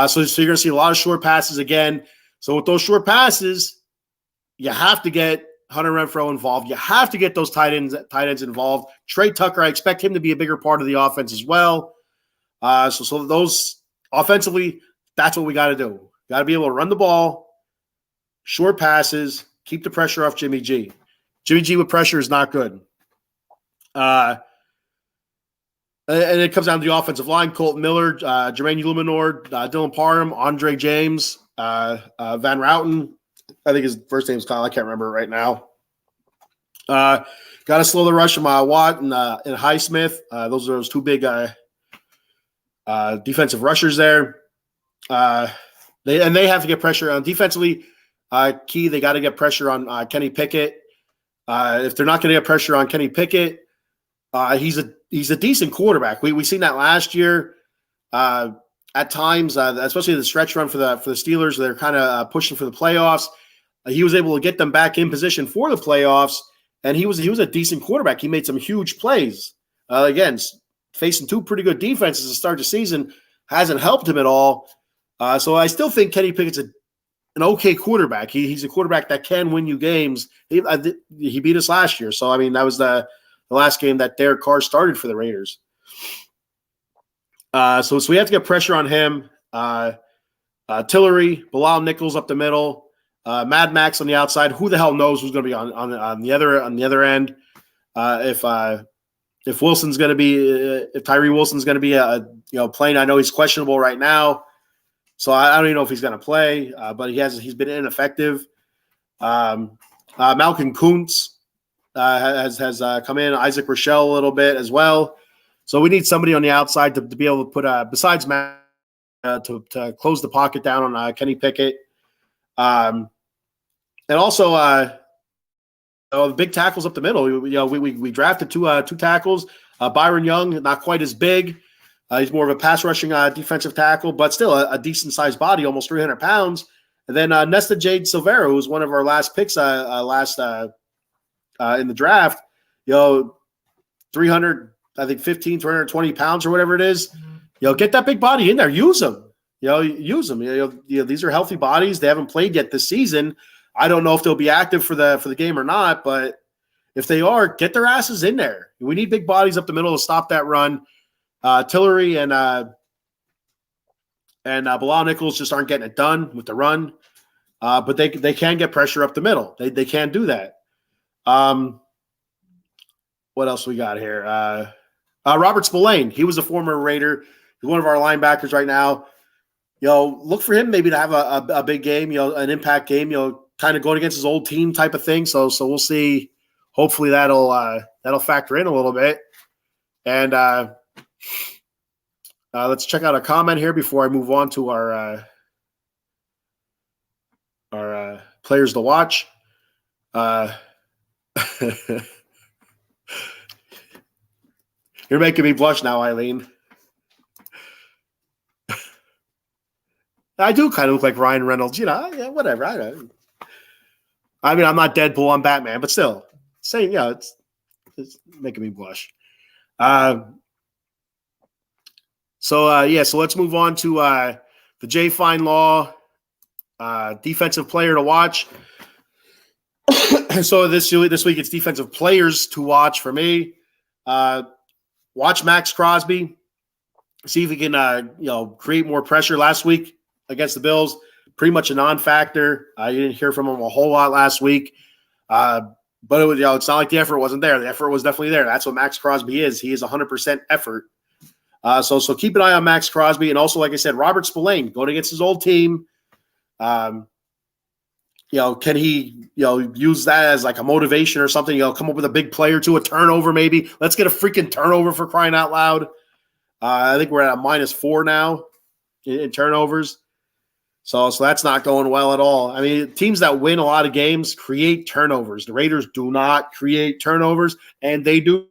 So you're going to see a lot of short passes again. So with those short passes, you have to get Hunter Renfrow involved. You have to get those tight ends involved. Trey Tucker, I expect him to be a bigger part of the offense as well. So those offensively, that's what we got to do. Got to be able to run the ball, short passes, keep the pressure off Jimmy G. Jimmy G with pressure is not good. And it comes down to the offensive line: Colton Miller, Jermaine Luminor, Dylan Parham, Andre James, Van Routen. I think his first name is Kyle. I can't remember right now. Got to slow the rush from Watt and Highsmith. Those are those two big defensive rushers there. They have to get pressure on defensively. Key, they got to get pressure on Kenny Pickett. If they're not going to get pressure on Kenny Pickett, he's a decent quarterback. We seen that last year. At times, especially the stretch run for the Steelers, they're kind of pushing for the playoffs. He was able to get them back in position for the playoffs, and he was a decent quarterback. He made some huge plays. Again, facing two pretty good defenses to start the season hasn't helped him at all. So I still think Kenny Pickett's an okay quarterback. He's a quarterback that can win you games. He beat us last year. So, I mean, that was the last game that Derek Carr started for the Raiders. So we have to get pressure on him. Tillery, Bilal Nichols up the middle, Mad Max on the outside. Who the hell knows who's going to be on the other end? If Wilson's going to be, if Tyree Wilson's going to be playing, I know he's questionable right now, so I don't even know if he's going to play. But he's been ineffective. Malcolm Kuntz has come in. Isaac Rochelle a little bit as well. So we need somebody on the outside to be able to put besides Matt to close the pocket down on Kenny Pickett, and also the big tackles up the middle. We drafted two tackles. Byron Young, not quite as big. He's more of a pass rushing defensive tackle, but still a decent sized body, almost 300 pounds. And then Nesta Jade Silvera, who was one of our last picks in the draft. 300. I think 320 pounds or whatever it is. Get that big body in there. Use them. Use them. These are healthy bodies. They haven't played yet this season. I don't know if they'll be active for the game or not, but if they are, get their asses in there. We need big bodies up the middle to stop that run. Tillery and Bilal Nichols just aren't getting it done with the run, but they can get pressure up the middle. They can do that. What else we got here? Robert Spillane, he was a former Raider. He's one of our linebackers right now. Look for him maybe to have a big game, an impact game, kind of going against his old team type of thing. So we'll see. Hopefully that'll factor in a little bit. And let's check out a comment here before I move on to our players to watch. You're making me blush now, Eileen. I do kind of look like Ryan Reynolds, yeah, whatever. I mean, I'm not Deadpool, I'm Batman, but still, same, it's making me blush. So let's move on to the Jay Fine Law Defensive player to watch. So this week it's defensive players to watch for me. Watch Max Crosby. See if he can create more pressure. Last week against the Bills, pretty much a non-factor. You didn't hear from him a whole lot last week. But it's not like the effort wasn't there. The effort was definitely there. That's what Max Crosby is. He is 100% effort. So keep an eye on Max Crosby. And also, like I said, Robert Spillane going against his old team. Can he, use that as like a motivation or something? Come up with a big play or two, a turnover maybe. Let's get a freaking turnover for crying out loud. I think we're at a -4 now in turnovers. So that's not going well at all. I mean, teams that win a lot of games create turnovers. The Raiders do not create turnovers, and they do.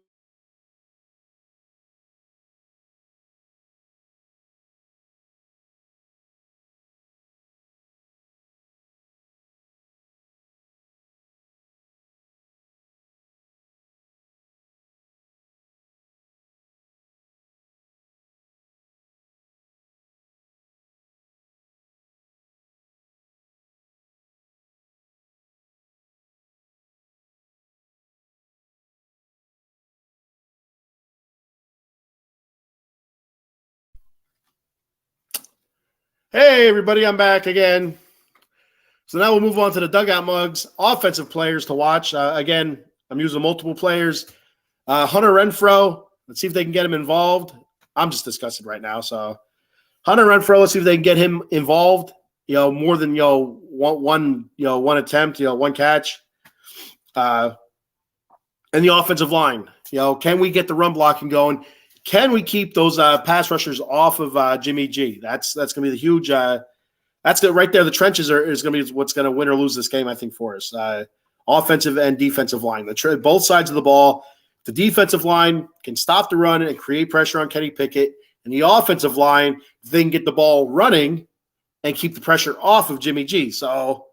Hey, everybody, I'm back again. So now we'll move on to the Dugout Mugs, offensive players to watch. Again, I'm using multiple players. Hunter Renfrow, let's see if they can get him involved. I'm just discussing right now. So Hunter Renfrow, let's see if they can get him involved, more than, one attempt, one catch. And the offensive line, can we get the run blocking going? Can we keep those pass rushers off of Jimmy G? That's going to be the huge that's good right there. The trenches is going to be what's going to win or lose this game, I think, for us. Offensive and defensive line. Both sides of the ball. The defensive line can stop the run and create pressure on Kenny Pickett. And the offensive line, they can get the ball running and keep the pressure off of Jimmy G. So,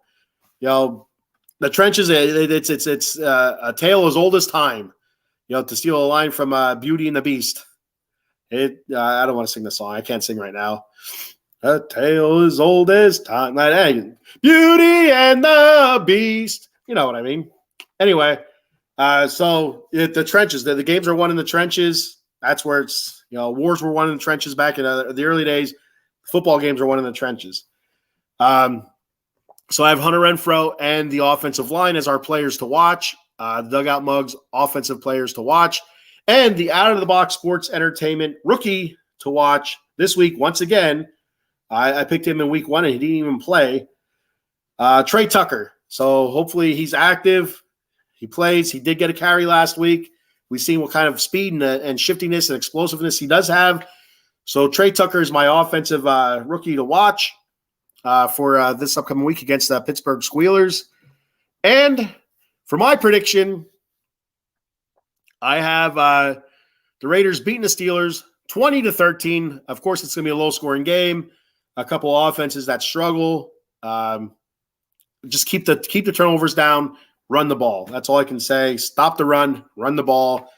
the trenches, it's a tale as old as time. To steal a line from Beauty and the Beast. I don't want to sing the song. I can't sing right now. A tale as old as time. Beauty and the Beast. You know what I mean. Anyway, the trenches. The games are won in the trenches. That's where it's, wars were won in the trenches back in the early days. Football games are won in the trenches. So I have Hunter Renfrow and the offensive line as our players to watch. The Dugout Mugs, offensive players to watch. And the out-of-the-box sports entertainment rookie to watch this week. Once again, I picked him in week 1, and he didn't even play. Trey Tucker. So hopefully he's active. He plays. He did get a carry last week. We've seen what kind of speed and shiftiness and explosiveness he does have. So Trey Tucker is my offensive rookie to watch for this upcoming week against the Pittsburgh Squealers. And for my prediction, I have the Raiders beating the Steelers 20-13. Of course, it's going to be a low-scoring game. A couple of offenses that struggle. Just keep the turnovers down. Run the ball. That's all I can say. Stop the run. Run the ball.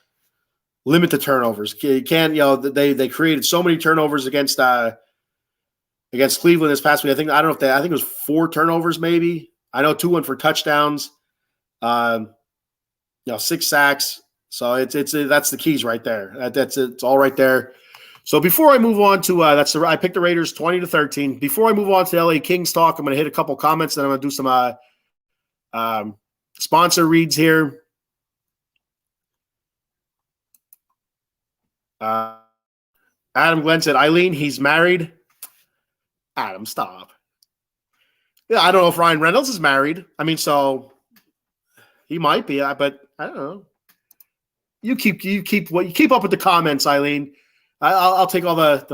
Limit the turnovers. You can't. They created so many turnovers against Cleveland this past week. I think it was 4 turnovers maybe. I know 2 went for touchdowns. 6 sacks. So that's the keys right there. It's all right there. So before I move on to I picked the Raiders 20-13. Before I move on to LA Kings talk, I'm going to hit a couple comments, then I'm going to do some sponsor reads here. Adam Glenn said, Eileen, he's married. Adam, stop. Yeah, I don't know if Ryan Reynolds is married. I mean, so he might be, but I don't know. You keep up with the comments, Eileen. I'll take all the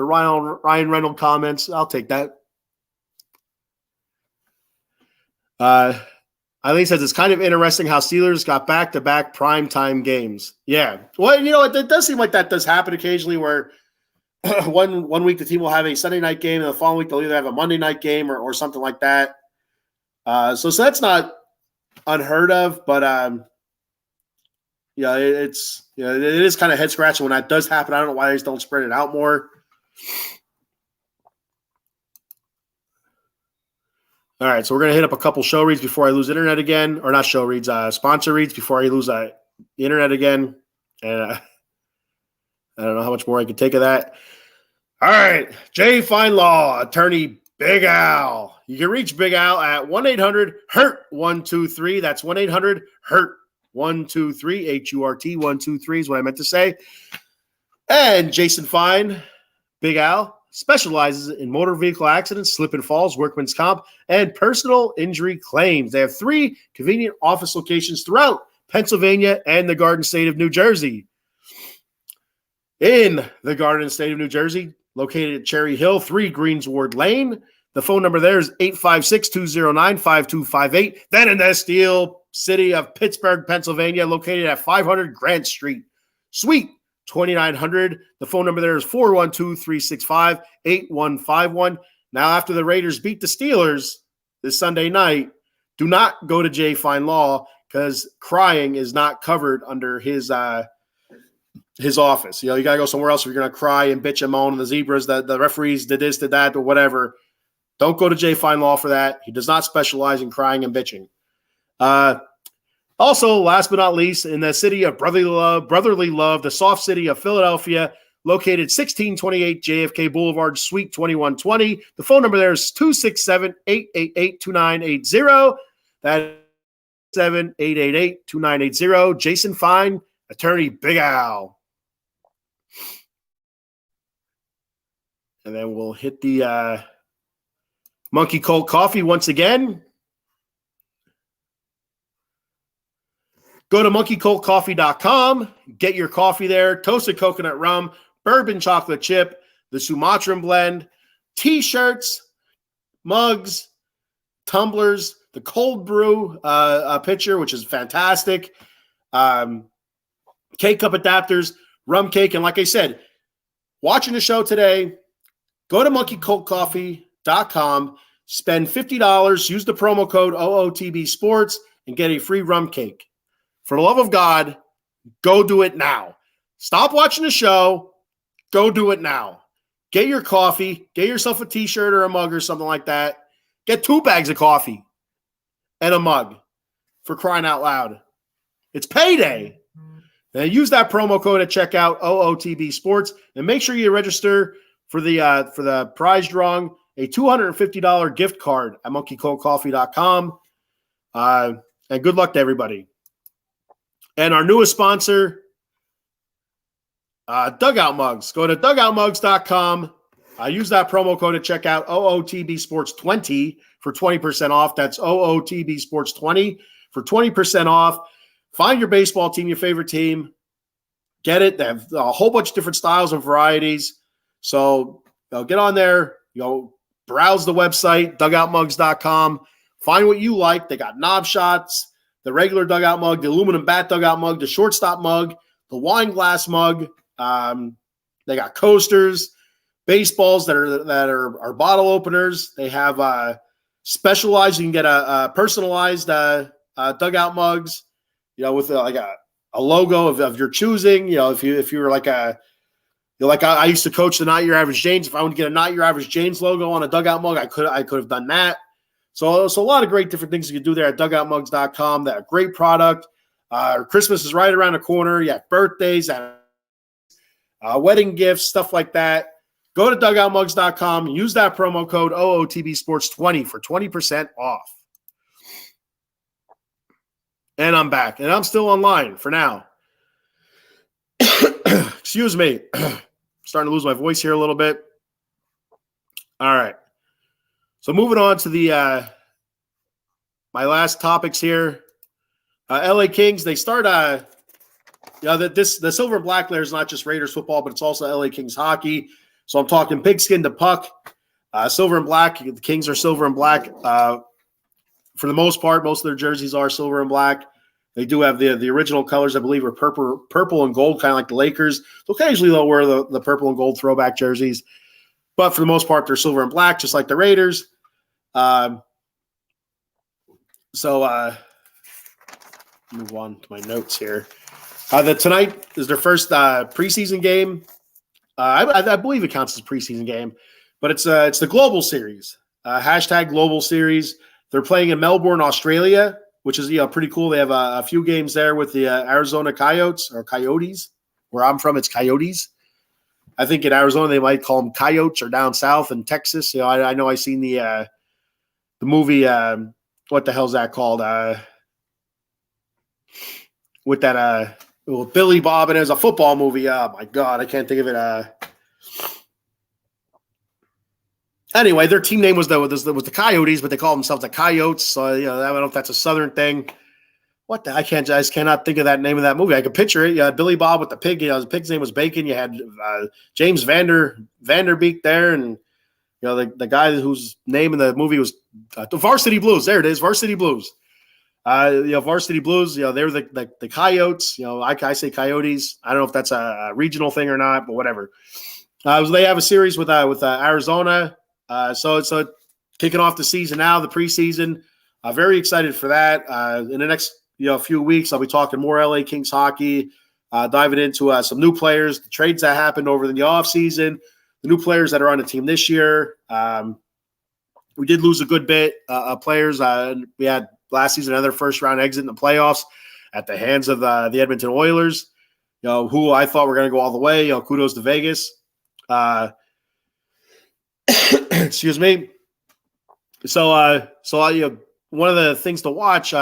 Ryan Reynolds comments. I'll take that. Eileen says it's kind of interesting how Steelers got back-to-back primetime games. Yeah. Well, it does seem like that does happen occasionally where one week the team will have a Sunday night game and the following week they'll either have a Monday night game or something like that. So that's not unheard of, but it is kind of head scratching when that does happen. I don't know why they just don't spread it out more. All right, so we're going to hit up a couple show reads before I lose internet again. Or not show reads, sponsor reads before I lose the internet again. And I don't know how much more I can take of that. All right, Jay Feinlaw, attorney Big Al. You can reach Big Al at 1-800-HURT-123. That's 1-800-HURT-123. HURT-123 is what I meant to say. And Jason Fine, Big Al, specializes in motor vehicle accidents, slip and falls, workman's comp, and personal injury claims. They have 3 convenient office locations throughout Pennsylvania and the Garden State of New Jersey. In the Garden State of New Jersey, located at Cherry Hill, 3 Greensward Lane. The phone number there is 856-209-5258. Then in the steel city of Pittsburgh, Pennsylvania, located at 500 Grant Street, Suite 2900. The phone number there is 412-365-8151. Now, after the Raiders beat the Steelers this Sunday night, do not go to Jay Feinlaw because crying is not covered under his office. You got to go somewhere else if you're going to cry and bitch and moan. The Zebras, the referees did this, did that, or whatever. Don't go to Jay Feinlaw for that. He does not specialize in crying and bitching. Also, last but not least, in the city of brotherly love, the soft city of Philadelphia, located 1628 JFK Boulevard, Suite 2120. The phone number there is 267-888-2980. That's 7-888-2980. Jason Fine, attorney Big Al. And then we'll hit the Monkey Cold Coffee once again. Go to monkeycoldcoffee.com, get your coffee there, toasted coconut rum, bourbon chocolate chip, the Sumatran blend, T-shirts, mugs, tumblers, the cold brew pitcher, which is fantastic, K-cup adapters, rum cake, and like I said, watching the show today, go to monkeycoldcoffee.com, spend $50, use the promo code OOTB Sports, and get a free rum cake. For the love of God, go do it now. Stop watching the show. Go do it now. Get your coffee. Get yourself a T-shirt or a mug or something like that. Get 2 bags of coffee and a mug, for crying out loud. It's payday. And use that promo code at checkout, OOTB Sports, and make sure you register for the prize drawing, a $250 gift card at monkeycoldcoffee.com. And good luck to everybody. And our newest sponsor, Dugout Mugs. Go to dugoutmugs.com. Use that promo code at checkout, OOTB Sports 20 for 20% off. That's OOTB Sports 20 for 20% off. Find your baseball team, your favorite team. Get it. They have a whole bunch of different styles and varieties. So get on there. Browse the website, dugoutmugs.com. Find what you like. They got knob shots, the regular dugout mug, the aluminum bat dugout mug, the shortstop mug, the wine glass mug. They got coasters, baseballs that are bottle openers. They have specialized. You can get a personalized dugout mugs. With like a logo of your choosing. If you were like I used to coach the Not Your Average Janes. If I wanted to get a Not Your Average Janes logo on a dugout mug, I could have done that. So a lot of great different things you can do there at dugoutmugs.com. That great product. Christmas is right around the corner. You have birthdays, wedding gifts, stuff like that. Go to dugoutmugs.com. Use that promo code OOTB Sports 20 for 20% off. And I'm back. And I'm still online for now. Excuse me. Starting to lose my voice here a little bit. All right. So moving on to the my last topics here. LA Kings, they start the silver and black layer is not just Raiders football, but it's also LA Kings hockey. So I'm talking pigskin to puck, silver and black. The Kings are silver and black. For the most part, most of their jerseys are silver and black. They do have the original colors, I believe, are purple and gold, kind of like the Lakers. So occasionally they'll wear the purple and gold throwback jerseys. But for the most part, they're silver and black, just like the Raiders. Move on to my notes here. Tonight is their first preseason game. I believe it counts as a preseason game, but it's the Global Series. Hashtag Global Series. They're playing in Melbourne, Australia, which is pretty cool. They have a few games there with the Arizona Coyotes or Coyotes. Where I'm from, it's Coyotes. I think in Arizona they might call them Coyotes, or down south in Texas. I know I seen the movie. What the hell's that called? With that Billy Bob, and it was a football movie. Oh my God, I can't think of it. Anyway, their team name was the Coyotes, but they call themselves the Coyotes. So I don't know if that's a Southern thing. What the? I just cannot think of that name of that movie. I could picture it. You had Billy Bob with the pig. The pig's name was Bacon. You had James Vanderbeek there, and the guy whose name in the movie was the Varsity Blues. There it is, Varsity Blues. Varsity Blues. They're the Coyotes. I say Coyotes. I don't know if that's a regional thing or not, but whatever. So they have a series with Arizona. So kicking off the season now, the preseason. Very excited for that. In the next few weeks, I'll be talking more LA Kings hockey, diving into some new players, the trades that happened over the offseason, the new players that are on the team this year. We did lose a good bit of players. We had last season another first-round exit in the playoffs at the hands of the Edmonton Oilers, who I thought were going to go all the way. Kudos to Vegas. Excuse me. So one of the things to watch.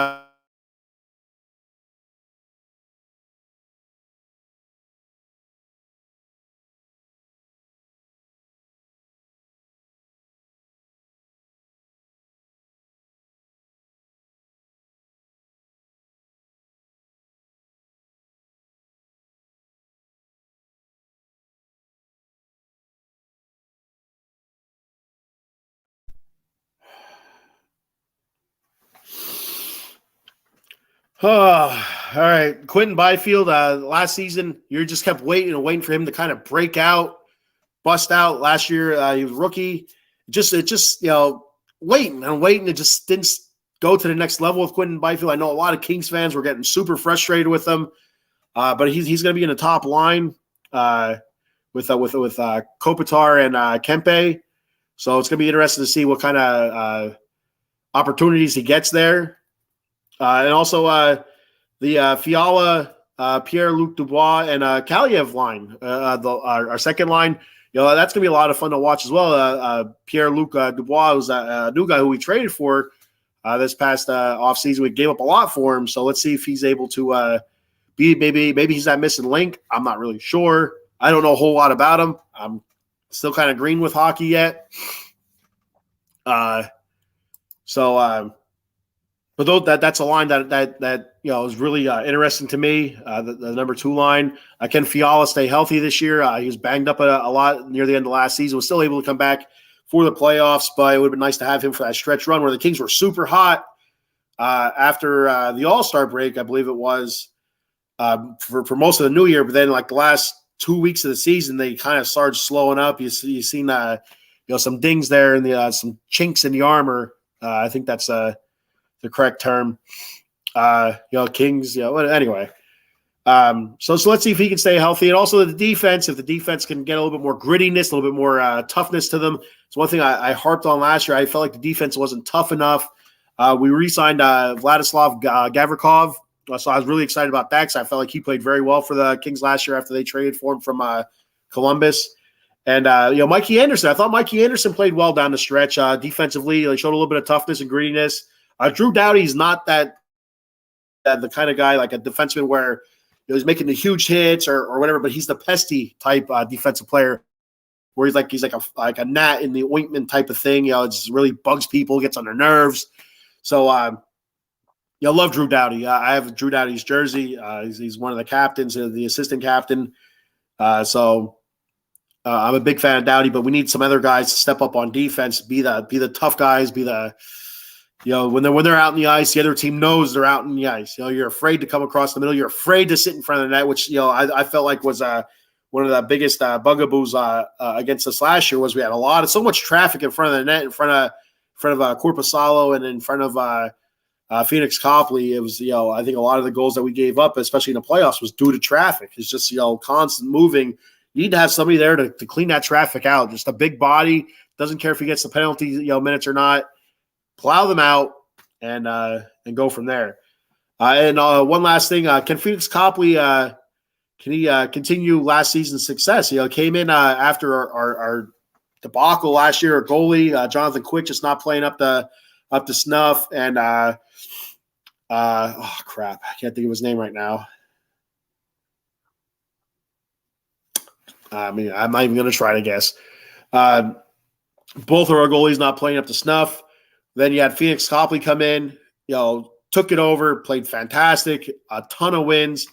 All right. Quentin Byfield, last season, you just kept waiting for him to kind of break out, bust out. Last year, he was rookie. It just waiting and waiting. It just didn't go to the next level with Quentin Byfield. I know a lot of Kings fans were getting super frustrated with him, but he's going to be in the top line with Kopitar and Kempe. So it's going to be interesting to see what kind of opportunities he gets there. And also the Fiala, Pierre-Luc Dubois, and Kaliev line, our second line. That's going to be a lot of fun to watch as well. Pierre-Luc Dubois was a new guy who we traded for this past offseason. We gave up a lot for him, so let's see if he's able to be maybe he's that missing link. I'm not really sure. I don't know a whole lot about him. I'm still kind of green with hockey yet. But that's a line that is really interesting to me. The number 2 line. Can Fiala stay healthy this year? He was banged up a lot near the end of last season. Was still able to come back for the playoffs, but it would have been nice to have him for that stretch run where the Kings were super hot after the All-Star break, I believe it was, for most of the new year. But then, like the last 2 weeks of the season, they kind of started slowing up. You've seen some dings there and some chinks in the armor. I think that's the correct term. Kings, anyway. So let's see if he can stay healthy. And also the defense, if the defense can get a little bit more grittiness, a little bit more toughness to them. It's one thing I harped on last year. I felt like the defense wasn't tough enough. We re-signed Vladislav Gavrikov. So I was really excited about that because I felt like he played very well for the Kings last year after they traded for him from Columbus. And, Mikey Anderson. I thought Mikey Anderson played well down the stretch defensively. They showed a little bit of toughness and grittiness. Drew Doughty's not the kind of guy like a defenseman where he's making the huge hits or whatever, but he's the pesty type defensive player where he's like a gnat in the ointment type of thing. It just really bugs people, gets on their nerves. So I love Drew Doughty. I have Drew Doughty's jersey. He's one of the captains, the assistant captain. So I'm a big fan of Doughty, but we need some other guys to step up on defense, be the tough guys, be the when they're out in the ice, the other team knows they're out in the ice. You're afraid to come across the middle. You're afraid to sit in front of the net, which I felt like was one of the biggest bugaboos against us last year. Was we had so much traffic in front of the net, in front of Korpisalo and in front of Phoenix Copley. It was I think a lot of the goals that we gave up, especially in the playoffs, was due to traffic. It's just constant moving. You need to have somebody there to clean that traffic out. Just a big body, doesn't care if he gets the penalty minutes or not. Plow them out, and go from there. And one last thing, can Phoenix Copley can he continue last season's success? Came in after our debacle last year. Our goalie Jonathan Quick just not playing up to snuff, and oh crap, I can't think of his name right now. I mean, I'm not even going to try to guess. Both of our goalies not playing up to snuff. Then you had Phoenix Copley come in, took it over, played fantastic, a ton of wins.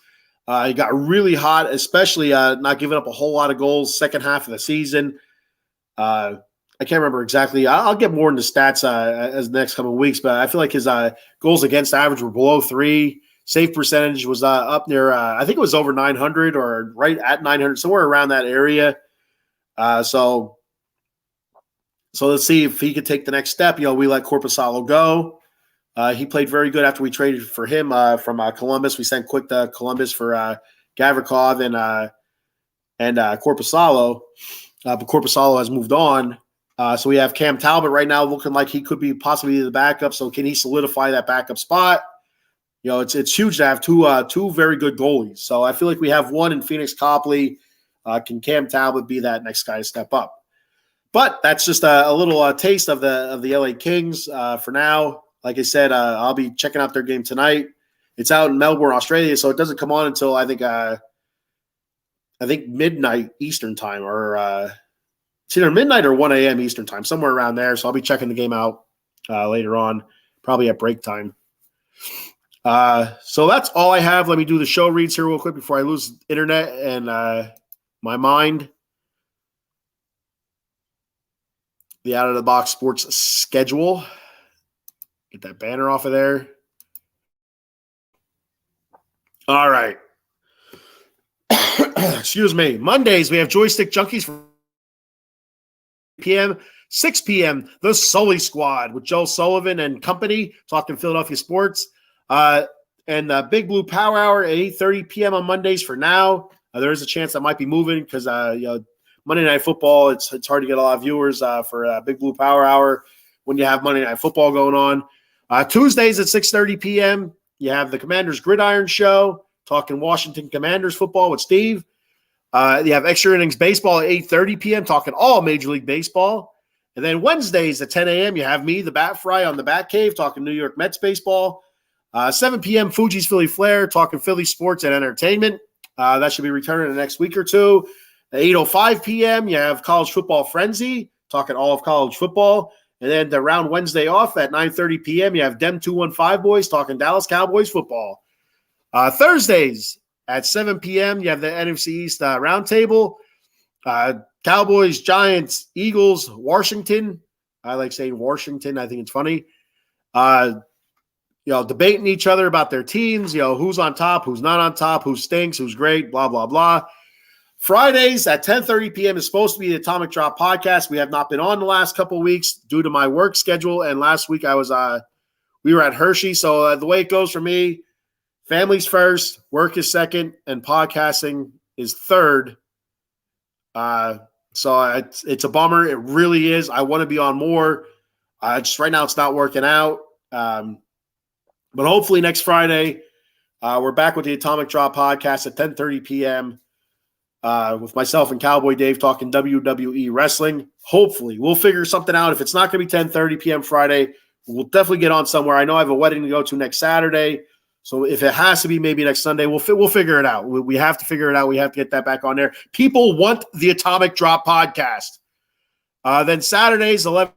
He got really hot, especially not giving up a whole lot of goals second half of the season. I can't remember exactly. I'll get more into stats as the next coming weeks, but I feel like his goals against average were below 3. Save percentage was up near, I think it was over 900 or right at 900, somewhere around that area. So let's see if he could take the next step. We let Korpisalo go. He played very good after we traded for him from Columbus. We sent Quick to Columbus for Gavrikov and Korpisalo. But Korpisalo has moved on. So we have Cam Talbot right now looking like he could be possibly the backup. So can he solidify that backup spot? It's huge to have two very good goalies. So I feel like we have one in Phoenix Copley. Can Cam Talbot be that next guy to step up? But that's just a little taste of the LA Kings for now. Like I said, I'll be checking out their game tonight. It's out in Melbourne, Australia, so it doesn't come on until I think midnight Eastern time, or it's either midnight or 1 a.m. Eastern time, somewhere around there. So I'll be checking the game out later on, probably at break time. So that's all I have. Let me do the show reads here real quick before I lose internet and my mind. The Out of the Box Sports schedule. Get that banner off of there. All right. Excuse me. Mondays, we have Joystick Junkies from p.m. 6 p.m. The Sully Squad with Joe Sullivan and company talking Philadelphia sports. And Big Blue Power Hour at 8:30 p.m. on Mondays for now. There is a chance that might be moving because Monday Night Football, it's hard to get a lot of viewers for Big Blue Power Hour when you have Monday Night Football going on. Tuesdays at 6:30 p.m., you have the Commanders Gridiron Show, talking Washington Commanders football with Steve. You have Extra Innings Baseball at 8:30 p.m., talking all Major League Baseball. And then Wednesdays at 10 a.m., you have me, the Bat Fry, on the Bat Cave, talking New York Mets baseball. 7 p.m., Fuji's Philly Flair, talking Philly sports and entertainment. That should be returning in the next week or two. At 8:05 p.m., you have College Football Frenzy, talking all of college football. And then the round Wednesday off at 9:30 p.m., you have Dem 215 Boys, talking Dallas Cowboys football. Thursdays at 7 p.m., you have the NFC East Roundtable. Cowboys, Giants, Eagles, Washington. I like saying Washington. I think it's funny. Debating each other about their teams, who's on top, who's not on top, who stinks, who's great, blah, blah, blah. Fridays at 10:30 p.m. is supposed to be the Atomic Drop podcast. We have not been on the last couple of weeks due to my work schedule. And last week we were at Hershey. So the way it goes for me, family's first, work is second, and podcasting is third. So it's a bummer. It really is. I want to be on more. Just right now it's not working out. But hopefully next Friday, we're back with the Atomic Drop podcast at 10:30 p.m. With myself and Cowboy Dave talking WWE wrestling. Hopefully, we'll figure something out. If it's not going to be 10:30 p.m. Friday, we'll definitely get on somewhere. I know I have a wedding to go to next Saturday, so if it has to be maybe next Sunday, we'll figure it out. We have to figure it out. We have to get that back on there. People want the Atomic Drop podcast. Then Saturdays, 11.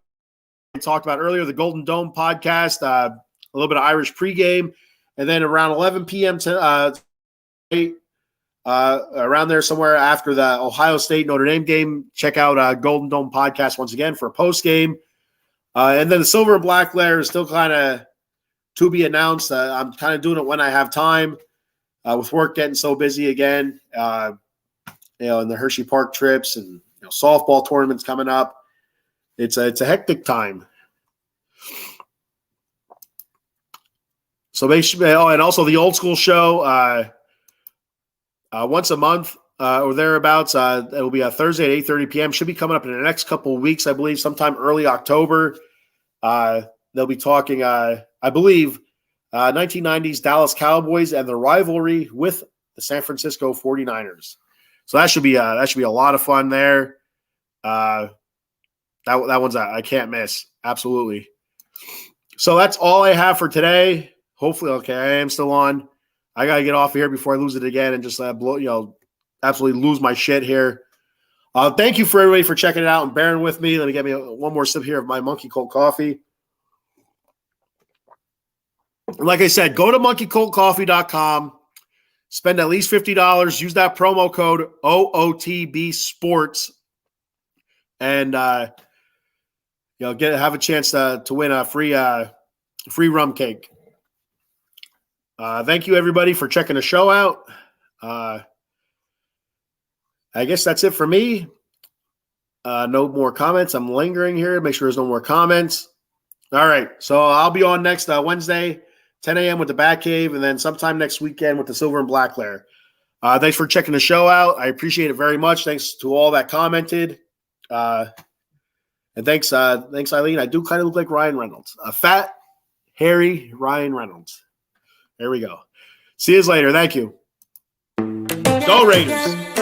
We talked about earlier, the Golden Dome podcast. A little bit of Irish pregame, and then around 11 p.m. to around there somewhere after the Ohio State Notre Dame game, check out Golden Dome podcast once again for a post game, and then the Silver and Black layer is still kind of to be announced. I'm kind of doing it when I have time, with work getting so busy again. And the Hershey Park trips and softball tournaments coming up. It's a hectic time. So basically, and also the Old School Show, once a month or thereabouts. It will be a Thursday at 8:30 p.m. Should be coming up in the next couple of weeks, I believe, sometime early October. They'll be talking I believe, 1990s Dallas Cowboys and the rivalry with the San Francisco 49ers. So that should be a lot of fun there. That one's I can't miss. Absolutely. So that's all I have for today. Hopefully, okay, I am still on. I gotta get off here before I lose it again and just absolutely lose my shit here. Thank you for everybody for checking it out and bearing with me. Let me get me one more sip here of my Monkey Cold coffee. Like I said, go to monkeycoldcoffee.com, spend at least $50, use that promo code OOTB Sports, and have a chance to win a free rum cake. Thank you everybody for checking the show out. I guess that's it for me. No more comments. I'm lingering here. Make sure there's no more comments. All right. So I'll be on next Wednesday, 10 a.m. with the Batcave, and then sometime next weekend with the Silver and Black Lair. Thanks for checking the show out. I appreciate it very much. Thanks to all that commented. And thanks, Eileen. I do kind of look like Ryan Reynolds. A fat, hairy Ryan Reynolds. There we go. See you later. Thank you. Go Raiders.